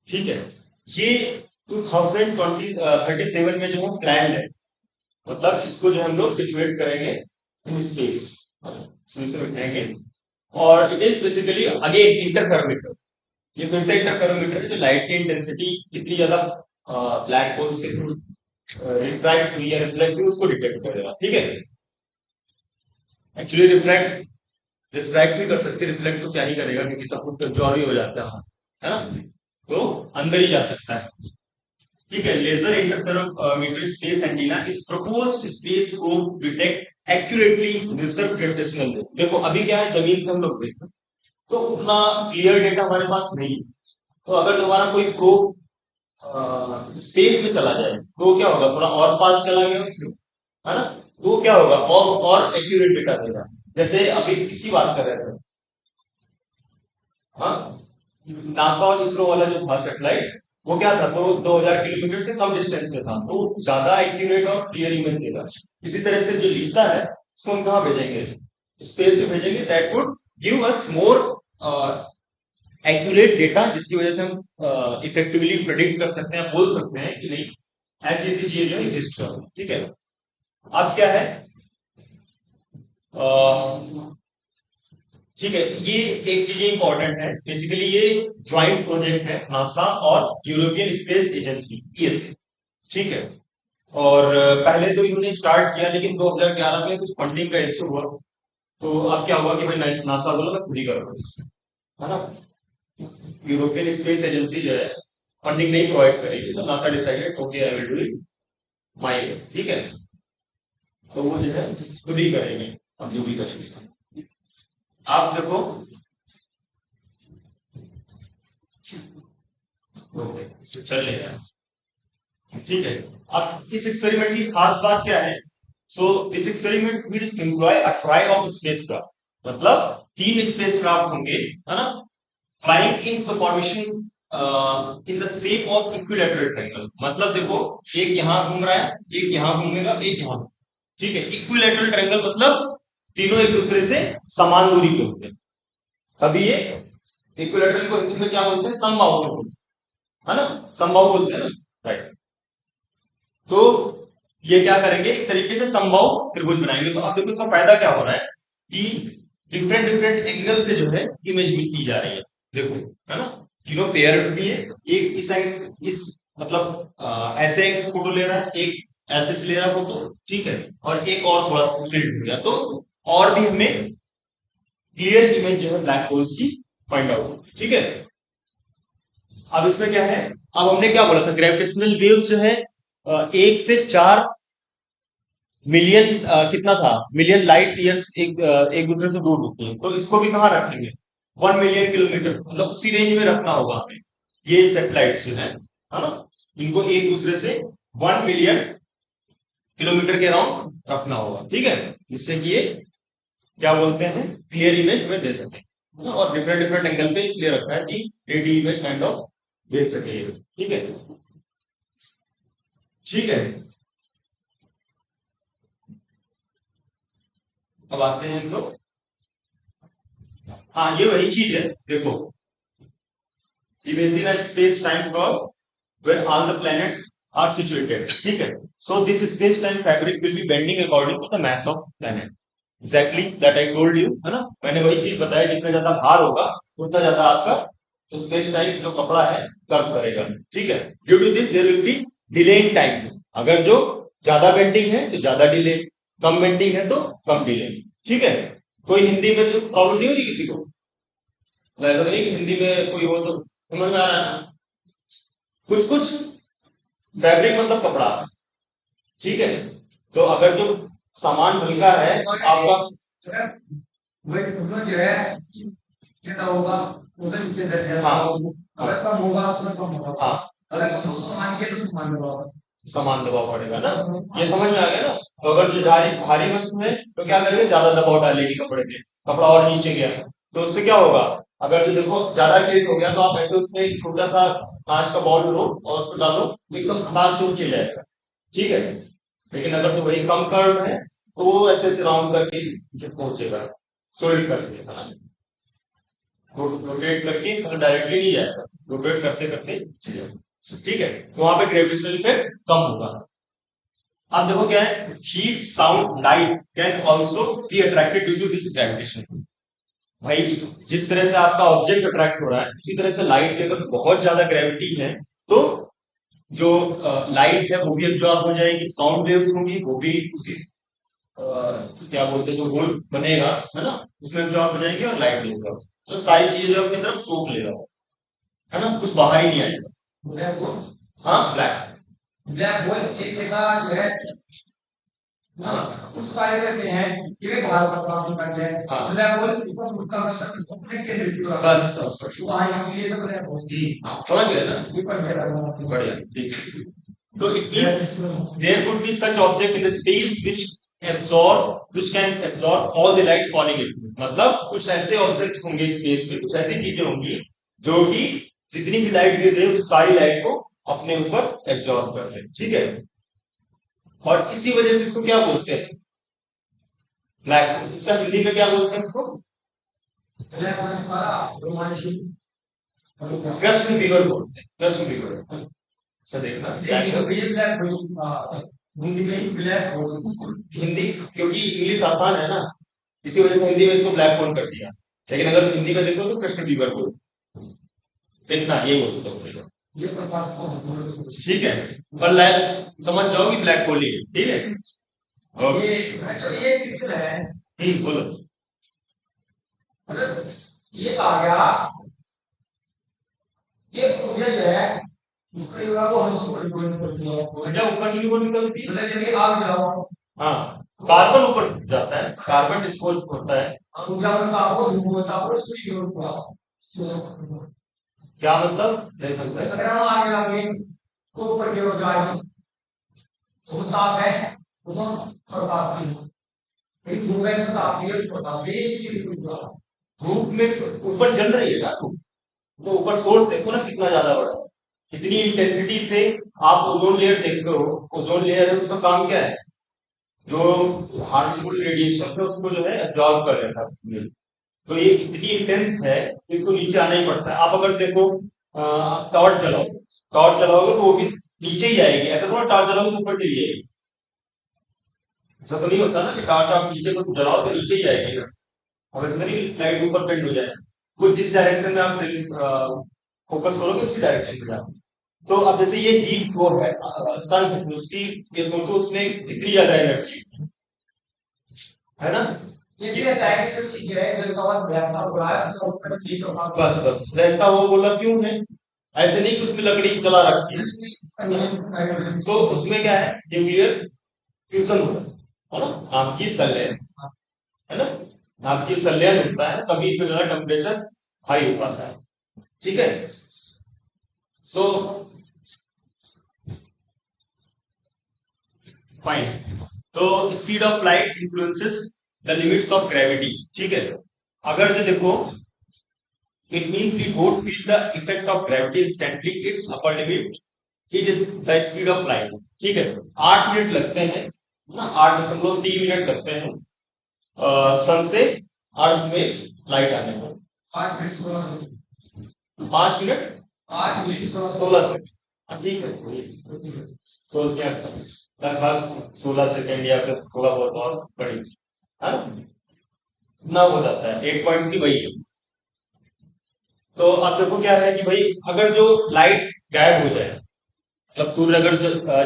ठीक है, ये 2037 में जो है प्लान है, मतलब इसको जो हम लोग सिचुएट करेंगे इन स्पेस, स्पेस में रखेंगे। और it is basically again interferometer. ये फिर से इंटरफेरोमीटर है जो लाइट की इंटेंसिटी कितनी ज्यादा ब्लैक होल से रिफ्रैक्ट हुई है, रिफ्लेक्ट हुई, उसको डिटेक्ट करेगा। ठीक है, एक्चुअली रिफ्रैक्ट रिफ्रैक्ट भी कर सकते, रिफ्लेक्ट तो क्या ही करेगा क्योंकि सब कुछ कंट्रोल ही हो जाता है ना, तो अंदर ही जा सकता है। ठीक है, laser interferometer space antenna is proposed space probe detect accurately reserve gravitational wave. देखो अभी क्या है, जमीन से हम लोग देखते हैं तो उतना क्लियर डेटा हमारे पास नहीं है। तो अगर तुम्हारा कोई प्रोब स्पेस में चला जाए तो क्या होगा, थोड़ा और पास चला गया उसमें, है ना, तो क्या होगा, और एक्यूरेट डेटा देगा। जैसे अभी किसी बात कर रहे थे, हाँ, नासा और इसरो वाला जो था सेटेलाइट, वो क्या था, तो 2000 किलोमीटर से कम डिस्टेंस पे था, तो ज्यादा एक्यूरेट और क्लियर इमेज देगा। इसी तरह से जो लीसा है, इसको हम कहाँ भेजेंगे, स्पेस में भेजेंगे, that would give us more accurate data, जिसकी वजह से हम इफेक्टिवली प्रेडिक्ट कर सकते हैं, बोल सकते हैं कि नहीं ऐसी ऐसी चीजें जो एग्जिस्ट कर। ठीक है, अब क्या है, ठीक है, ये एक चीज इंपॉर्टेंट है, बेसिकली ये ज्वाइंट प्रोजेक्ट है नासा और यूरोपियन स्पेस एजेंसी ईएसए। ठीक है, और पहले तो इन्होंने स्टार्ट किया लेकिन 2011 में कुछ फंडिंग का इश्यू हुआ, तो अब क्या हुआ कि भाई नासा बोला मैं खुद ही कर रहा हूँ, है ना। यूरोपियन स्पेस एजेंसी जो है फंडिंग नहीं प्रोवाइड करेगी, तो NASA decided okay I will do it my. ठीक है, तो वो जो है खुद ही करेंगे, अब जो भी करेंगे। आप देखो, चलेगा, ठीक है। अब इस एक्सपेरिमेंट की खास बात क्या है, so this experiment will employ a trio of spacecraft, मतलब 3 स्पेसक्राफ्ट होंगे, है ना, flying in the formation in the shape of equilateral triangle. मतलब देखो, एक यहां घूम रहा है, एक यहां घूमेगा, एक यहां। ठीक है, इक्विलैटरल ट्रायंगल मतलब तीनों एक दूसरे से समान दूरी पे होते हैं। अभी ये इक्विलैटरल को हिंदी में क्या बोलते हैं, समबाहु बोलते हैं, है ना, समबाहु बोलते हैं ना, राइट। तो ये क्या करेंगे, एक तरीके से समबाहु त्रिभुज बनाएंगे। तो अब देखो इसका फायदा क्या हो रहा है कि डिफरेंट डिफरेंट एंगल से जो है इमेज की जा रही है। देखो, है ना, तीनों पेयर भी है, एक इस साइड इस मतलब ऐसे एक फोटो ले रहा है, एक ऐसे से ले रहा है फोटो, ठीक है, और एक और थोड़ा टिल्ट हो गया, तो और भी हमें क्लियर इमेज जो है ब्लैक होल्स की फाइंड आउट। ठीक है, अब इसमें क्या है, अब हमने क्या बोला था, ग्रेविटेशनल वेव्स जो है 1 से 4 मिलियन कितना था, मिलियन लाइट ईयर्स एक दूसरे से दूर होती है। तो इसको भी कहाँ रखेंगे, 1 मिलियन किलोमीटर, मतलब उसी रेंज में रखना होगा हमें। ये सेटेलाइट्स जो है ना, इनको एक दूसरे से 1 मिलियन किलोमीटर के अराउंड रखना होगा। ठीक है, जिससे कि ये क्या बोलते हैं, क्लियर इमेज हमें दे सके, है ना? और डिफरेंट डिफरेंट एंगल पे इसलिए रखा है कि रेडी इमेज काइंड ऑफ दे सके। ठीक है, ठीक है। अब आते हैं हम लोग, हाँ ये वही चीज है, देखो, imagine a space time curve where all the planets are situated. ठीक है, so this space time fabric will be bending according to the mass of planet. Exactly that I told you, है ना, मैंने वही चीज बताया, जितना ज्यादा भार होगा उतना ज्यादा आपका स्पेस टाइम जो कपड़ा है कर्व करेगा। ठीक है, due to this there will be delay in time. अगर जो ज्यादा बेंडिंग है तो ज्यादा डिले, कम बेंडिंग है तो कम डिले। ठीक है, कोई हिंदी में तो प्रॉब्लम नहीं हो रही किसी को, लगता नहीं कि हिंदी में कोई हो तो समझ में आ रहा है ना, कुछ कुछ फैब्रिक मतलब कपड़ा। ठीक है, तो अगर जो सामान हल्का है आपका, जो है जितना होगा उतना नीचे रख जाएगा, हाँ अगर कम होगा उतना कम होगा, हाँ अगर सामान के तो सामान दबाव, समान दबाव पड़ेगा ना, ये समझ में आ गया ना। तो अगर जो भारी भारी वस्तु है तो क्या करेंगे, ज्यादा दबाव डालेगी कपड़े पे, कपड़ा और नीचे गया तो उससे क्या होगा, अगर तो देखो ज्यादा क्लिक हो गया तो आप ऐसे उसमें एक छोटा सा कांच का बॉल लो और उसको डालो, एकदम कांच से उठ जाएगा, ठीक है। लेकिन अगर तो वही कम कर्व है तो वो ऐसे ऐसे राउंड करके नीचे पहुंचेगा, सोल्ड करके, है ना, रोटेट करके मतलब डायरेक्टली नहीं जाएगा, रोटेट करते करते चलेगा, ठीक है। तो वहां पे ग्रेविटेशनल इफेक्ट कम होगा। अब देखो क्या है, heat sound light can also be attracted due to this gravitation. भाई जिस तरह से आपका ऑब्जेक्ट अट्रैक्ट हो रहा है उसी तरह से लाइट के अगर बहुत ज्यादा ग्रेविटी है तो जो लाइट है वो भी एब्जॉर्ब हो जाएगी, साउंड वेव्स होंगी वो भी उसी क्या बोलते हैं जो होल बनेगा, है ना, उसमें एब्जॉर्ब हो जाएंगे और लाइट भी होगा, तो सारी चीजें जो अपनी तरफ सोख लेगा, है ना, कुछ बाहर ही नहीं आएगा। ब्लैक होल, हाँ ब्लैक, ब्लैक होल एक ऐसा जो है, हाँ उस कार्य कैसे हैं कि वे बाहर प्रकाश करते हैं, हाँ ब्लैक होल ऊपर उठता है अपने केंद्र की ओर, बस वो आए ये सब ब्लैक होल जी, समझ गए ना, ऊपर बढ़िया ठीक है। So it means there could be such object in the space which can absorb all the light falling in. मतलब कुछ ऐसे ऑब्जेक्ट्स होंगे स्पेस में, कुछ ऐसी चीजें होंगी जो कि जितनी भी लाइट गिर रही है उस सारी लाइट को अपने ऊपर एब्जॉर्ब कर ले, ठीक है। और इसी वजह से इसको क्या बोलते हैं, ब्लैक होल। इसका हिंदी में क्या बोलते हैं इसको, कृष्ण विवर बोलते हैं, कृष्ण विवर। ऐसा देखना हिंदी, क्योंकि इंग्लिश आसान है ना, इसी वजह से हिंदी में इसको ब्लैक होल कर दिया, लेकिन अगर हिंदी में देखो तो कृष्ण बीबर बोल देखना, ये बोलते हो ठीक है। पर समझ जाओ कि ब्लैक होल ही है, ठीक है। ओके अच्छा ये किससे है, बोलो, ये आ गया, ये ऊर्जा जो है उसका युवा को ऊपर निकलती है, ऊर्जा ऊपर की ओर निकलती है, मतलब जैसे आग जलाओ, हाँ कार्बन ऊपर जाता है, कार्बन डिस्पोज होता है, ऊर्जा में तापो धूप में तापो सूर्य की ओर जाओ, क्या मतलब अगर हम आगे आगे तो ऊपर की ओर जाएंगे तो ताप है तो प्रकाश की, लेकिन धूप में ताप है प्रकाश है, इसी धूप में ऊपर जल रही है ना धूप, तो ऊपर सोर्स देखो ना कितना ज्यादा बड़ा है, इतनी इंटेंसिटी से आप ओजोन लेयर देखते हो, ओजोन लेयर है उसका काम क्या है, जो हार्मफुल रेडिएशन है उसको जो है एब्जॉर्ब कर लेता है, तो ये इतनी इंटेंस है इसको नीचे आना ही पड़ता है। आप अगर देखो टॉर्च जलाओ, टॉर्च जलाओगे तो वो भी नीचे ही आएगी, ऐसा थोड़ा टॉर्च जलाओगे तो ऊपर चली जाएगी, ऐसा तो नहीं होता ना कि टॉर्च आप नीचे को जलाओ तो नीचे ही आएगी ना, और इसमें नहीं लाइट ऊपर बेंड हो जाए, वो जिस डायरेक्शन में आप फोकस करोगे उसी डायरेक्शन में जाओ। तो अब जैसे ये हीट फ्लो है, सन है उसकी, ये सोचो उसमें कितनी ज्यादा एनर्जी है ना, ये बस बस रहता वो बोला क्यों है, ऐसे नहीं कि उसमें लकड़ी जला रखी है, तो उसमें क्या है न्यूक्लियर फ्यूजन होता है ना, आपकी संलयन, है ना, आपकी संलयन होता है तभी जो है टेम्परेचर हाई हो पाता है, ठीक है। सो फाइन, तो speed of light influences the limits of gravity, ठीक है। अगर जो देखो it means we won't feel the effect of gravity instantly, its upper limit is the speed of light, ठीक है। 8 मिनट लगते हैं ना, 8.3 मिनट लगते हैं सन से अर्थ में लाइट आने में, 5 मिनट 8 मिनट 16 सेकंड, ठीक है, सोच के लगभग 16 सेकंड या फिर थोड़ा बहुत और बड़ी, है ना, इतना हो जाता है, 8 पॉइंट की वही है। तो अब देखो क्या है कि भाई अगर जो लाइट गायब हो जाए, मतलब सूर्य अगर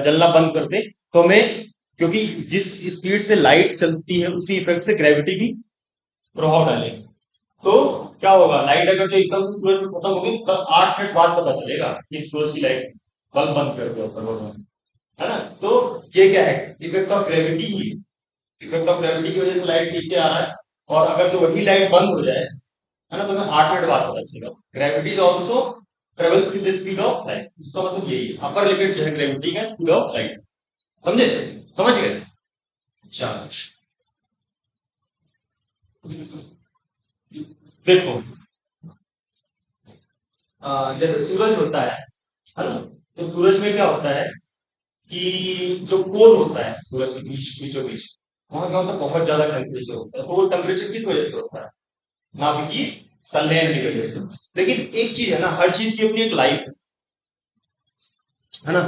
जलना बंद कर दे तो हमें, क्योंकि जिस स्पीड से लाइट चलती है उसी इफेक्ट से ग्रेविटी भी प्रभाव डालेगी, तो क्या होगा, लाइट अगर जो एकदम से सूरज में खत्म होगी तो 8 मिनट बाद पता चलेगा कि सूरज की लाइट बल्ब बंद कर दिया ऊपर, है ना। तो ये क्या है, effect of gravity he, effect of gravity की वजह से लाइट नीचे आ रहा है, और अगर जो वही लाइट बंद हो जाए, है ना, तो हमें 8 मिनट बाद पता चलेगा। Gravity is also travels with the speed of light, इसका मतलब यही है, अपर लिमिट जो है ग्रेविटी का स्पीड ऑफ लाइट, समझे, समझ गए, चलो देखो जैसे सूरज होता है ना? तो सूरज में क्या होता है कि जो कोर होता है सूरज के बीच बीचों बीच, वहां क्या होता है, बहुत ज्यादा टेम्परेचर होता है। तो वो टेम्परेचर किस वजह से होता है? नाभिकीय संलयन की वजह से। लेकिन एक चीज है ना, हर चीज की अपनी एक लाइफ है ना?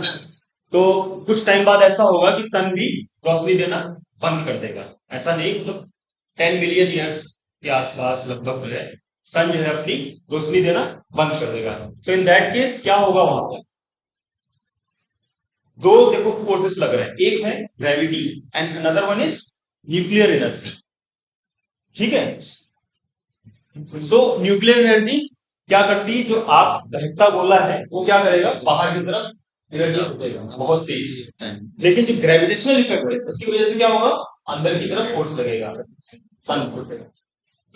तो कुछ टाइम बाद ऐसा होगा कि सन भी रोशनी देना बंद कर देगा। ऐसा नहीं, मतलब 10 मिलियन ईयर्स के आसपास लगभग जो है सन जो है अपनी रोशनी देना बंद कर देगा। तो इन दैट केस क्या होगा वहां पर? दो देखो फोर्सेस लग रहे हैं, एक है gravity and another one is nuclear energy. ठीक है? सो न्यूक्लियर एनर्जी क्या करती है, जो आप दहकता गोला है वो क्या करेगा, बाहर की तरफ एनर्जी देगा बहुत तेज। लेकिन जो ग्रेविटेशनल इफेक्ट है उसकी वजह से क्या होगा, अंदर की तरफ फोर्स लगेगा सन पर।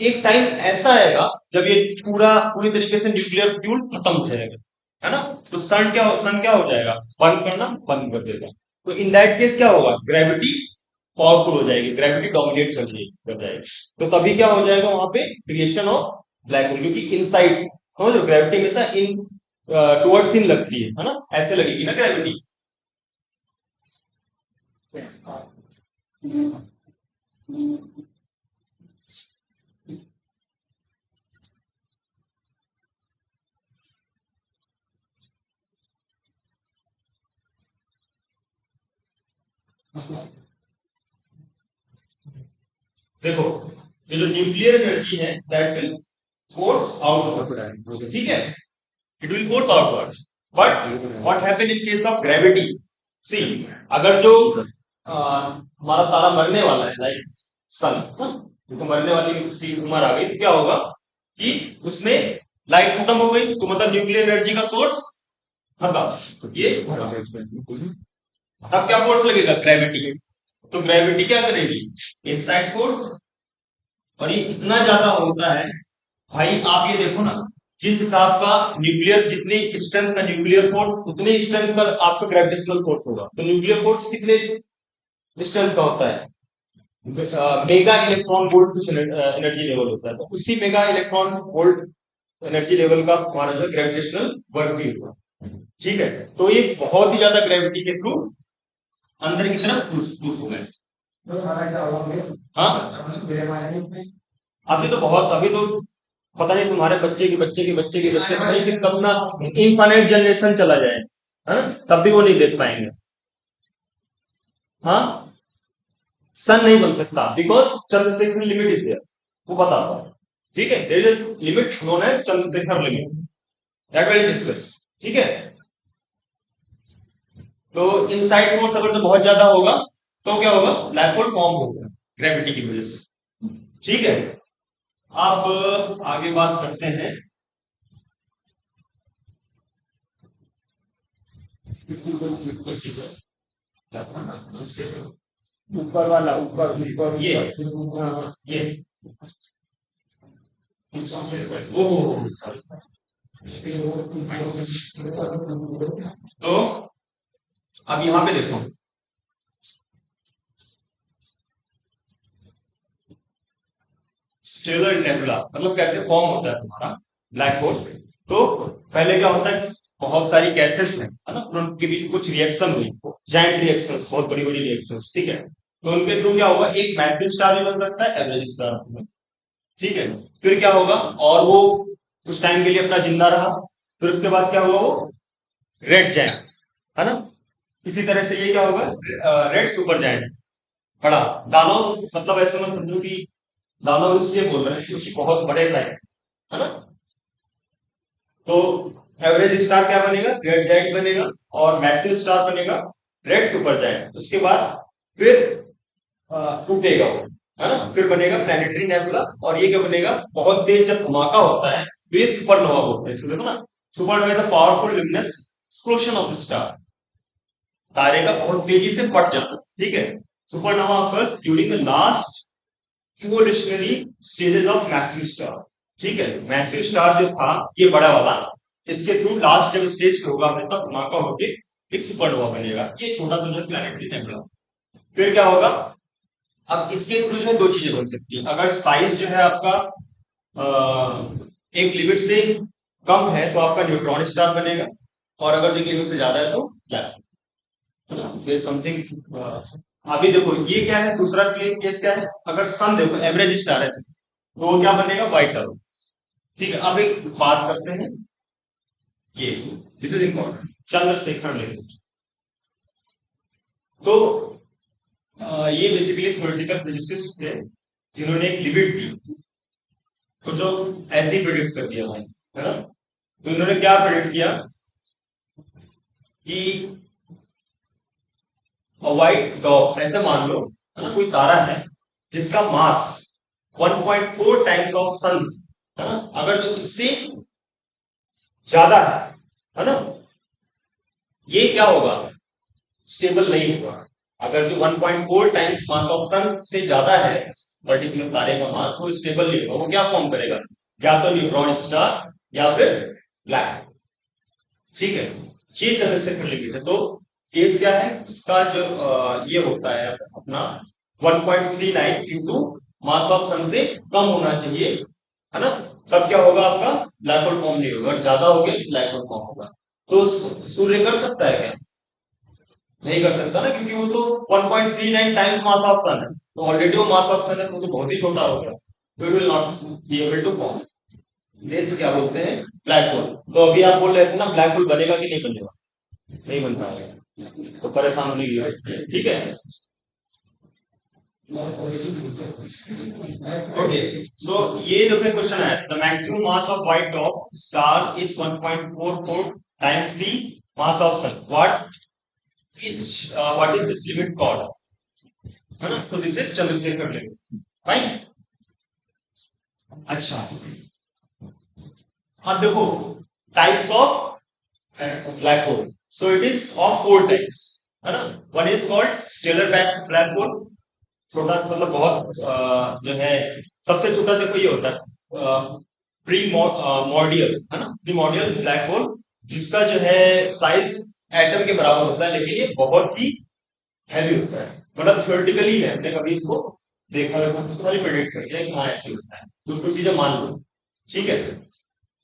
एक टाइम ऐसा आएगा जब ये पूरी तरीके से न्यूक्लियर फ्यूल खत्म हो जाएगा, है ना? तो सन क्या हो जाएगा, बंद करना बंद कर देगा। तो इन दैट केस क्या होगा, ग्रेविटी पावरफुल हो जाएगी, ग्रेविटी डोमिनेट कर जाएगी। तो तभी क्या हो जाएगा वहां पे, क्रिएशन ऑफ ब्लैक होल। क्योंकि इनसाइड, समझ लो, ग्रेविटी हमेशा इन टुवर्ड्स इन लगती है ना? ऐसे लगेगी ना ग्रेविटी। देखो, ये जो न्यूक्लियर एनर्जी है दैट विल force outward, ठीक है? It will force outwards. But what happen in case of gravity? See, अगर जो हमारा तारा मरने वाला है, लाइक सन, तो मरने वाली उसकी उम्र आ गई, तो क्या होगा कि उसमें लाइट खत्म हो गई, तो मतलब न्यूक्लियर एनर्जी का सोर्स खत्म, ये अब क्या फोर्स लगेगा, ग्रेविटी। तो ग्रेविटी क्या करेगी, इनसाइड फोर्स। और ये इतना ज्यादा होता है भाई, आप ये देखो ना, जिस हिसाब का न्यूक्लियर, जितनी स्ट्रेंथ का न्यूक्लियर फोर्स उतनी स्ट्रेंथ का आपका ग्रेविटेशनल फोर्स होगा। तो न्यूक्लियर फोर्स कितने स्ट्रेंथ का होता है, मेगा इलेक्ट्रॉन वोल्ट कुछ एनर्जी लेवल होता है। तो उसी mega electron volt energy level का हमारा जो ग्रेविटेशनल वर्क भी होगा। ठीक है? तो ये बहुत ही ज्यादा ग्रेविटी के थ्रू अंदर की तरफ पुश होगा। हाँ, अभी तो पता नहीं तुम्हारे बच्चे के बच्चे के बच्चे के बच्चे, पता नहीं कि कब ना इनफाइनाइट जनरेशन चला जाए, है ना? तब भी वो नहीं देख पाएंगे। हाँ, सन नहीं बन सकता because Chandrasekhar limit is there, वो बताता है। ठीक है? There is a limit known as Chandrasekhar limit, that will discuss. ठीक है? तो इनसाइड फोर्स अगर तो बहुत ज्यादा होगा तो क्या होगा, ब्लैक होल फॉर्म होगा ग्रेविटी की वजह से। ठीक है? आप आगे बात करते हैं। ऊपर वाला, ऊपर ऊपर ये ओ सॉरी। तो अब यहां पे देखो, स्टेलर नेबुला मतलब कैसे फॉर्म होता है तुम्हारा ब्लैक होल। तो पहले क्या होता है, बहुत सारी गैसेस हैं, है ना? उनके बीच कुछ रिएक्शन हुई, जाइंट रिएक्शंस, बहुत बड़ी बड़ी रिएक्शंस। ठीक है? तो उनके थ्रू क्या होगा, एक मैसिव स्टार भी बन सकता है, एवरेज स्टार। ठीक है? फिर क्या होगा, और वो कुछ टाइम के लिए अपना जिंदा रहा, फिर उसके बाद क्या हुआ, वो रेड जाइंट, है ना? इसी तरह से ये क्या होगा, रेड सुपर जाइंट बड़ा। दानव मतलब ऐसे मत समझो कि दानव इसलिए बोल रहे हैं क्योंकि बहुत बड़े साइज, है ना? तो एवरेज स्टार क्या बनेगा, रेड जाइंट बनेगा, और मैसिव स्टार बनेगा रेड सुपर जाइंट। उसके बाद फिर टूटेगा वो, है ना? फिर बनेगा प्लैनेटरी नेबुला। और ये क्या बनेगा, बहुत तेज जब धमाका होता है तो ये सुपरनोवा बोलते हैं इसको, देखो ना। Supernova is a powerful luminous explosion of star, तारे का बहुत तेजी से फट जाना। ठीक है? Supernova occurs during the last evolutionary stages of massive star. ठीक है? मैसिव स्टार जो था ये बड़ा वाला, इसके थ्रू लास्ट जब स्टेज पे होगा अपने तक धमाका होके एक सुपरनोवा बनेगा। ये छोटा सा जो प्लैनेटरी नेबुला। फिर क्या होगा, अब इसके थ्रू जो है दो चीजें बन सकती है। अगर साइज जो है आपका एक लिमिट से कम है तो आपका न्यूट्रॉन स्टार बनेगा, और अगर जो लिमिट से ज्यादा है तो ब्लैक समथिंग। अभी देखो ये क्या है, दूसरा केस क्या है, अगर सन देखो एवरेज स्टार है तो वो क्या बनेगा, व्हाइट आउट। ठीक है, अब एक बात करते हैं, ये this is important, Chandrashekhar limit. तो ये बेसिकली थ्योरेटिकल फिजिसिस्ट थे जिन्होंने एक लिमिट दी, तो जो ऐसे ही प्रिडिक्ट कर दिया भाई, है ना। तो इन्होंने क्या प्रिडिक्ट किया कि व्हाइट डॉग, ऐसे मान लो कोई तारा है जिसका मास 1.4 टाइम्स ऑफ सन, है ना, अगर जो इससे ज्यादा है ना, ये क्या होगा, स्टेबल नहीं होगा। अगर जो 1.4 टाइम्स मास ऑफ सन से ज्यादा है पर्टिकुलर तारे का मास, वो स्टेबल नहीं होगा, वो क्या फॉर्म करेगा, या तो न्यूट्रॉन स्टार या फिर ब्लैक। ठीक है, ये चंद्रशेखर लिमिट है। तो केस क्या है इसका, जो ये होता है अपना 1.39 इंटू मास ऑफ सन से कम होना चाहिए, है ना, तब क्या होगा, आपका ब्लैक होल फॉर्म नहीं होगा, ज्यादा हो गया ब्लैक होल फॉर्म होगा। तो सूर्य कर सकता है क्या, नहीं कर सकता ना, क्योंकि वो तो 1.39 टाइम्स मास ऑफ सन है, तो ऑलरेडी वो मास ऑफ सन है, तो बहुत ही छोटा हो गया, तो it will not be able to form this, क्या बोलते हैं, ब्लैक होल। तो अभी आप बोल रहे थे ना ब्लैक होल बनेगा कि नहीं बनेगा, नहीं बन पाएगा, तो परेशान होने की बात नहीं। ठीक है, ओके। सो ये देखो क्वेश्चन है, the maximum mass of white डॉग star is 1.44 times the mass of sun, what is this limit called, है ना, तो this is Chandrasekhar limit, fine. अच्छा, अब देखो types of black hole, so it is of four types, है ना। One is called stellar black hole, छोटा मतलब बहुत जो है, सबसे छोटा देखो ये होता है प्री मॉर्डियल, है ना, प्री मॉर्डियल ब्लैक होल, जिसका जो है साइज एटम के बराबर होता है, लेकिन ये बहुत ही हैवी होता है, मतलब थ्योरेटिकली है, हमने कभी इसको देखा है, प्रेडिक्ट करके कि हाँ ऐसे होता है, कुछ कुछ चीजें मान लो। ठीक है,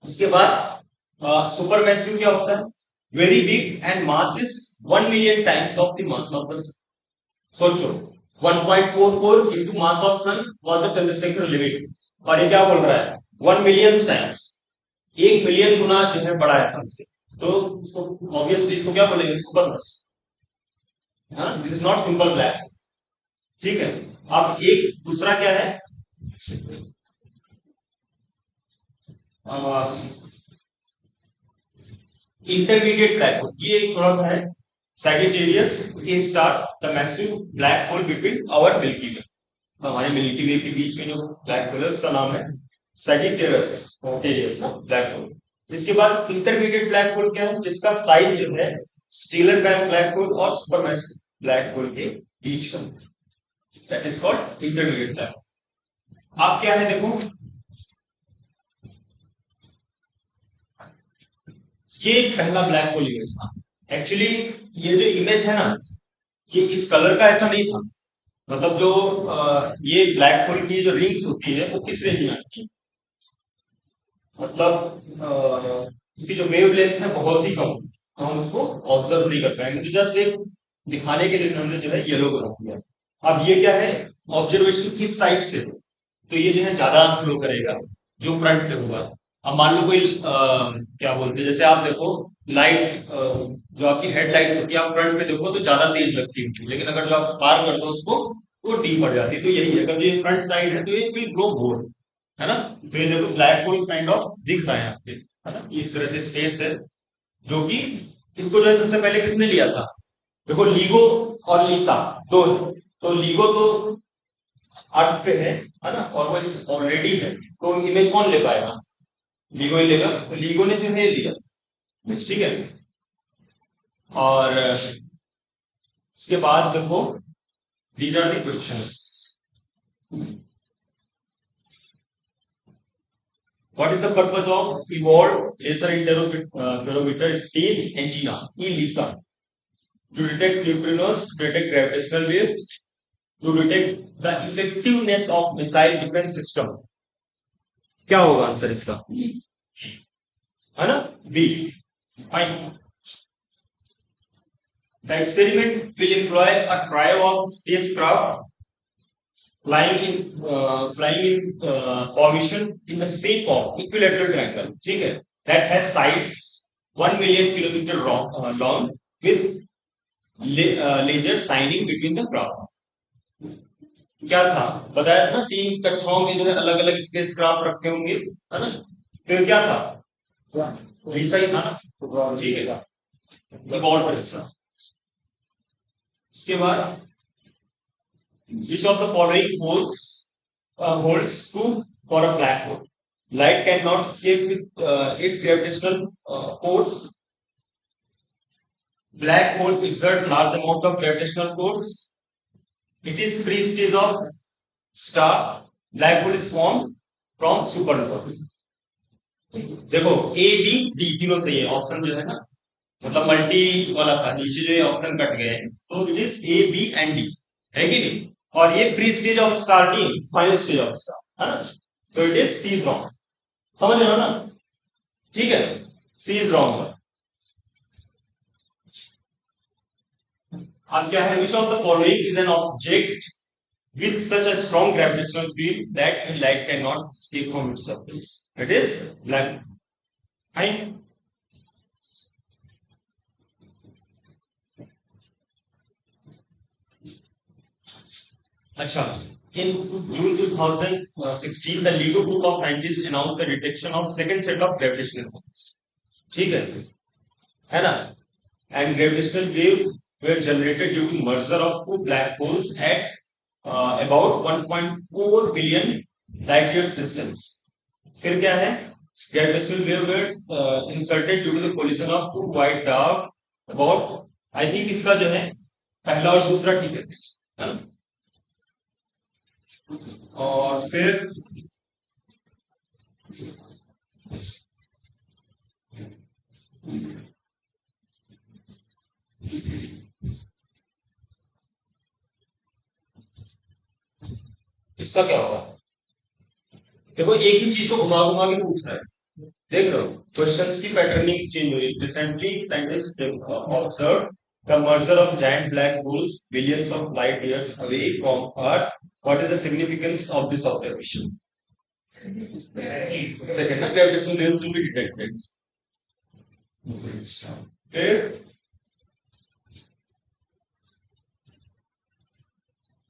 इसके बाद सुपर मैसिव क्या होता है, very big and mass is 1 million times of the mass of the, सोचो 1.44 into mass of sun was the Chandrasekhar limit, और ये क्या बोल रहा है 1 मिलियन टाइम्स, 1 मिलियन गुना जो है बड़ा है सन से, तो ऑब्वियसली इसको क्या बोलेंगे, super mass, this is not simple black. ठीक है, अब एक दूसरा क्या है, इंटरमीडिएट ब्लैक होल, ये एक थोड़ा सा है, Sagittarius A star, the massive black hole between our Milky Way, हमारे मिल्की वे के बीच में जो ब्लैक होल है उसका नाम है सैजिटेरियस टेरियस ना ब्लैक होल। इसके बाद इंटरमीडिएट ब्लैक होल क्या है, जिसका साइज जो है स्टेलर ब्लैक होल और सुपरमैसिव ब्लैक होल के बीच का, that is called intermediate black hole. आप क्या है देखो, ये पहला ब्लैक होल इमेज था। एक्चुअली ये जो इमेज है ना, ये इस कलर का ऐसा नहीं था, मतलब जो ये ब्लैक होल की जो रिंग्स होती है वो किस रेंज में आती है, मतलब इसकी जो वेव लेंथ है बहुत ही कम, तो हम उसको ऑब्जर्व नहीं कर पाएंगे, तो जस्ट एक दिखाने के लिए हमने जो है येलो कलर किया। अब ये क्या है, ऑब्जर्वेशन किस साइड से, तो ये जो है ज्यादा फ्लो करेगा जो फ्रंट पे होगा। अब मान लो कोई क्या बोलते हैं, जैसे आप देखो लाइट, जो आपकी हेडलाइट होती है, आप फ्रंट पे देखो तो ज्यादा तेज लगती है, लेकिन अगर जो आप पार कर दो उसको, वो डीप पड़ जाती है। तो यही है, अगर ये फ्रंट साइड है तो ये विल ग्लो बोर, है ना। तो ये देखो ब्लैक होल काइंड ऑफ दिख रहा है आपके, है ना, इस तरह से स्पेस है, जो कि इसको जो है सबसे पहले किसने लिया था, देखो लीगो और लीसा दो है। तो लीगो तो अर्थ पे है ना, और वो ऑलरेडी है, तो इमेज कौन ले पाएगा, लीगो ही लेगा, तो लीगो ने जो है लिया, ठीक है। और इसके बाद देखो, these are the questions, what is the purpose of evolved laser interferometer space antenna ELISA, to detect neutrinos, to detect gravitational waves, to detect the effectiveness of missile defense system? क्या होगा आंसर इसका, है ना, B, fine. The experiment will employ a trio of spacecraft flying in formation in the shape of equilateral triangle, ठीक है, that has sides 1 million kilometer long with laser shining between the craft। क्या था, बताया था ना, 3 कक्षाओं में जो है अलग अलग स्पेस क्राफ्ट रखे होंगे, है ना, फिर क्या था, ऐसा ही था ना, ठीक है, इवॉल्व परीक्षा। इसके बाद which of the following holds true for a black hole? Light cannot escape with its gravitational force. Black hole exert large amount of gravitational force. It is free stage of star। Black hole is formed from supernova। देखो A B D तीनों सही है, option जो है ना, मतलब multi वाला था, नीचे जो ये ऑप्शन कट गए हैं, तो it is A B and D, है कि नहीं। और ये pre stage of starting, final stage of star, है ना, so it is C is wrong. समझ रहे हो ना, ठीक है, सी इज रॉन्ग। अब क्या है, which of the following is an object with such a strong gravitational field that light cannot escape from its surface? It is black hole, fine। अच्छा, in June 2016 the LIGO group of scientists announced the detection of second set of gravitational waves, ठीक है ना, and gravitational wave were generated due to merger of two black holes at about 1.4 billion light years distance। फिर क्या है, gravitational wave were inserted due to the collision of two white dwarf about, I think इसका जो है पहला और दूसरा ठीक है ना, और फिर इसका क्या होगा, देखो एक ही चीज को घुमा घुमा के पूछ रहा है, देख रहे हो क्वेश्चंस की पैटर्निंग चेंज हो रही है। Recently scientist observe the merger of giant black holes billions of light years away from earth. What is the significance of this observation? Second ना, gravitational waves will be detected. फिर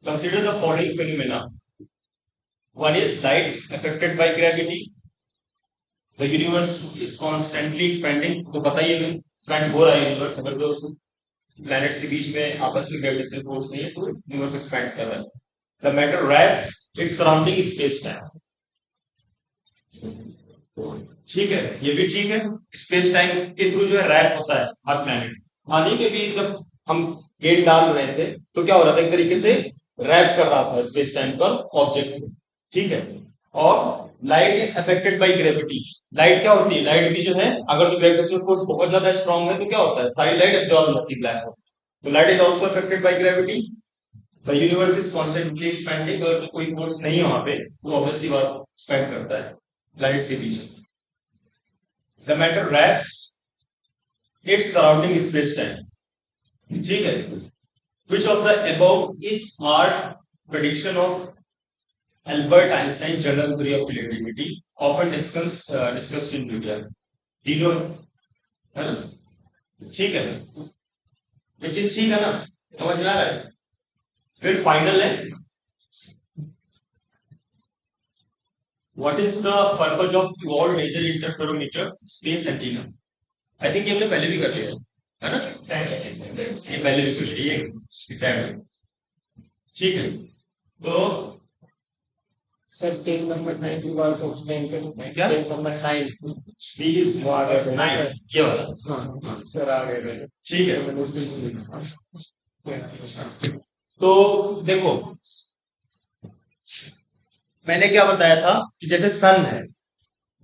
consider the following phenomena। One is light affected by gravity। The universe is constantly expanding, तो पता ही है expand हो रहा है universe, अगर दो प्लैनेट्स के बीच में आपस में ग्रेविटेशनल फोर्स नहीं है तो यूनिवर्स एक्सपैंड कर रहा है। The matter wraps its surrounding space time। ठीक है, ये भी ठीक है, स्पेस टाइम के थ्रू जो है रैप होता है हर प्लैनेट। मानिए कि भी जब हम गेट डाल रहे थे तो क्या हो रहा था, एक तरीके से रैप कर रहा था स्पेस टाइम पर ऑब्जेक्ट, ठीक है। और light is affected by gravity. Light क्या होती है, लाइट भी जो है अगर जो ग्रेविटेशनल फोर्स बहुत ज्यादा स्ट्रांग है तो क्या होता है, सारी लाइट एब्जॉर्ब होती है ब्लैक होल। तो light is also affected by gravity. The universe is constantly expanding, अगर कोई फोर्स नहीं है वहां पे तो ऑब्वियसली बात एक्सपेंड करता है लाइट से पीछे। The matter wraps its surrounding space-time, ठीक है। Which of the above is smart prediction of Albert Einstein general theory of relativity often discussed in media? तीनों है ना, ठीक है, ये चीज ठीक है ना, समझ में आ रहा है। फिर फाइनल है, what is the purpose of evolved laser interferometer space antenna? I think ये हमने पहले भी कर लिया है ना, ये पहले भी कर लिया ये, ठीक है। तो सर टेन नंबर 9 की बात एक्सप्लेन करें, क्या टेन नंबर 9 प्लीज 9 ये वाला, हाँ सर आ गए, ठीक है। मैंने उसी को लिखा। तो देखो मैंने क्या बताया था कि जैसे सन है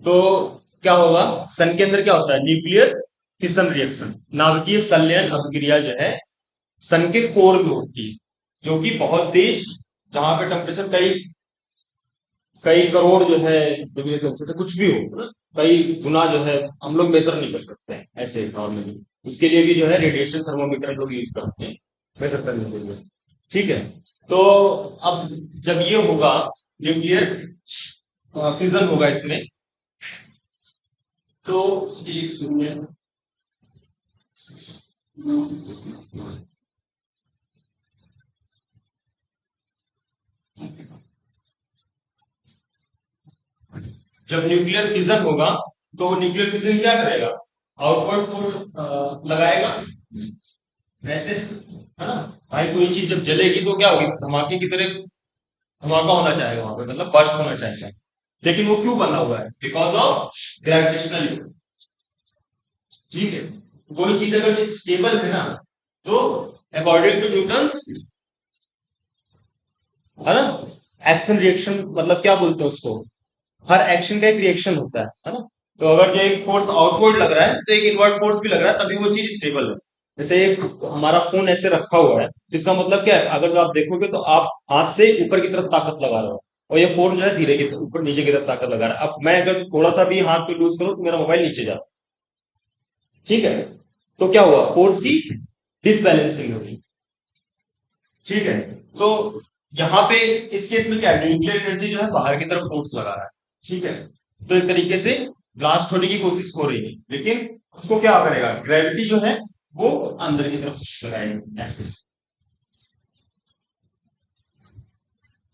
तो क्या होगा, सन के अंदर क्या होता है, न्यूक्लियर फिशन रिएक्शन, नाभिकीय संलयन अभिक्रिया जो है सन के कोर में होती है, जो कि बहुत तेज, जहां पे टेम्परेचर कई कई करोड़ जो है डिग्री सेल्सियस कुछ भी हो ना, कई गुना जो है हम लोग मेजर नहीं कर सकते हैं ऐसे नॉर्मली। उसके लिए भी जो है रेडिएशन थर्मोमीटर लोग यूज करते हैं मेजर करने के लिए। ठीक है। तो अब जब ये होगा न्यूक्लियर फिजन होगा इसमें, तो एक शून्य जब न्यूक्लियर फिजन होगा तो न्यूक्लियर फिजन क्या करेगा, आउटवर्ड फोर्स लगाएगा वैसे, है ना। भाई कोई चीज जब जलेगी तो क्या होगी, धमाके की तरह धमाका होना चाहिए वहां पे, मतलब बस्ट होना चाहिए। लेकिन वो क्यों बना हुआ है, बिकॉज ऑफ ग्रेविटेशनल। ठीक है। कोई चीज अगर स्टेबल है ना, तो अकॉर्डिंग टू न्यूटन्स, है ना, एक्शन रिएक्शन, मतलब क्या बोलते हैं उसको, हर एक्शन का एक रिएक्शन होता है ना। तो अगर जो एक फोर्स आउटवर्ड लग रहा है तो एक इनवर्ट फोर्स भी लग रहा है, तभी वो चीज स्टेबल है। जैसे एक हमारा फोन ऐसे रखा हुआ है, तो इसका मतलब क्या है, अगर आप देखोगे तो आप हाथ से ऊपर की तरफ ताकत लगा रहे हो, और ये फोन जो है धीरे की ऊपर नीचे की तरफ ताकत लगा रहा है। अब मैं अगर थोड़ा सा भी हाथ को लूज करूं तो मेरा मोबाइल नीचे जाता है। ठीक है। तो क्या हुआ, फोर्स की डिसबैलेंसिंग होगी। ठीक है। तो यहाँ पे इस केस में क्या है, न्यूक्लियर एनर्जी जो है बाहर की तरफ फोर्स लगा रहा है। ठीक है। तो एक तरीके से ब्लास्ट होने की कोशिश हो रही है, लेकिन उसको क्या करेगा, ग्रेविटी जो है वो अंदर की तरफ लगाएगी ऐसे,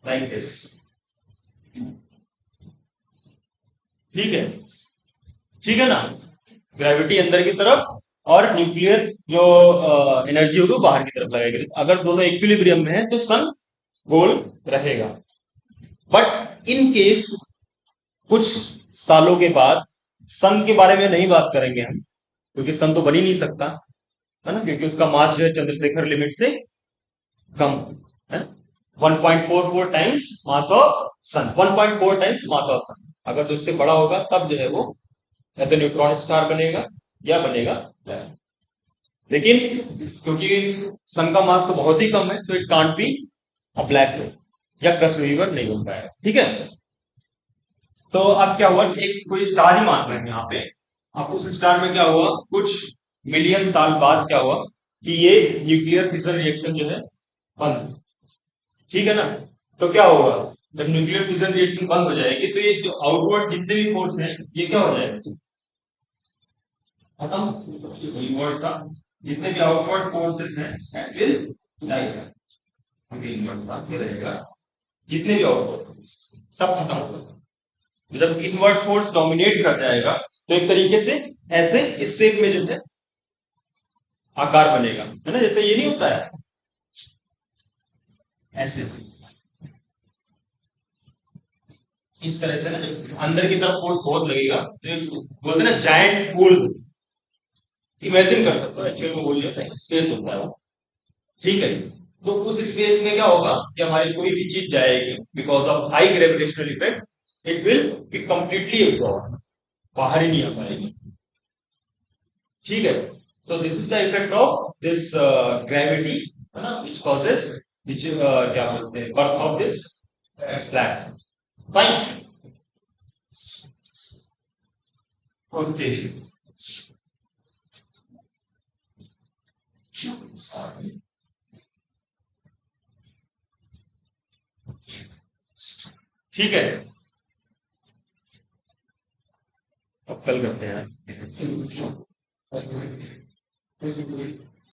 लाइक दिस। ठीक है। ठीक है ना, ग्रेविटी अंदर की तरफ, और न्यूक्लियर जो एनर्जी होगी वो बाहर की तरफ लगेगी। अगर दोनों इक्विलिब्रियम में है तो सन गोल रहेगा। बट इन केस कुछ सालों के बाद सन के बारे में नहीं बात करेंगे हम, क्योंकि सन तो बन ही नहीं सकता, है ना, क्योंकि उसका मास जो है चंद्रशेखर लिमिट से कम है। 1.44 times mass of sun, 1.4 times mass of sun. अगर तो इससे बड़ा होगा तब जो है वो या तो न्यूट्रॉन स्टार बनेगा या बनेगा ब्लैक। लेकिन क्योंकि सन का मास तो बहुत ही कम है, तो it can't be a black hole या क्रस्ट रिवर नहीं बन पाएगा। ठीक है। तो अब क्या हुआ, एक कोई स्टार ही मान रहे हैं यहाँ पे। अब उस स्टार में क्या हुआ, कुछ मिलियन साल बाद क्या हुआ कि ये न्यूक्लियर फिजन रिएक्शन जो है बंद हुई। ठीक है ना। तो क्या होगा, जब न्यूक्लियर फिजन रिएक्शन बंद हो जाएगी तो ये जो आउटवर्ड जितने भी फोर्स है ये क्या हो जाएगा, खत्म। इनवर्ट का जितने भी आउटवर्ड फोर्सेस हैं विल डाई, इनवर्ट का ये रहेगा, जितने भी आउटवर्ड सब खत्म हो जाएगा। जब इनवर्ट फोर्स डोमिनेट कर जाएगा तो एक तरीके से ऐसे इस शेप में जो है आकार बनेगा, है ना, जैसे ये नहीं होता है ऐसे, इस तरह से ना, जब अंदर की तरफ फोर्स बहुत लगेगा तो बोलते हैं ना जायंट होल, इमेजिन कर सकते हो, एक्चुअली में बोल जाता है स्पेस होता है वो। ठीक है। तो उस स्पेस में क्या होगा कि हमारी कोई भी चीज जाएगी, because of high gravitational effect it will be completely absorb, बाहर ही नहीं आ पाएगी। ठीक है। तो this is the effect of this gravity, है ना, विच कॉजेस, विच क्या बोलते हैं, birth of this black. Fine. Okay. ठीक है। अब कल करते हैं।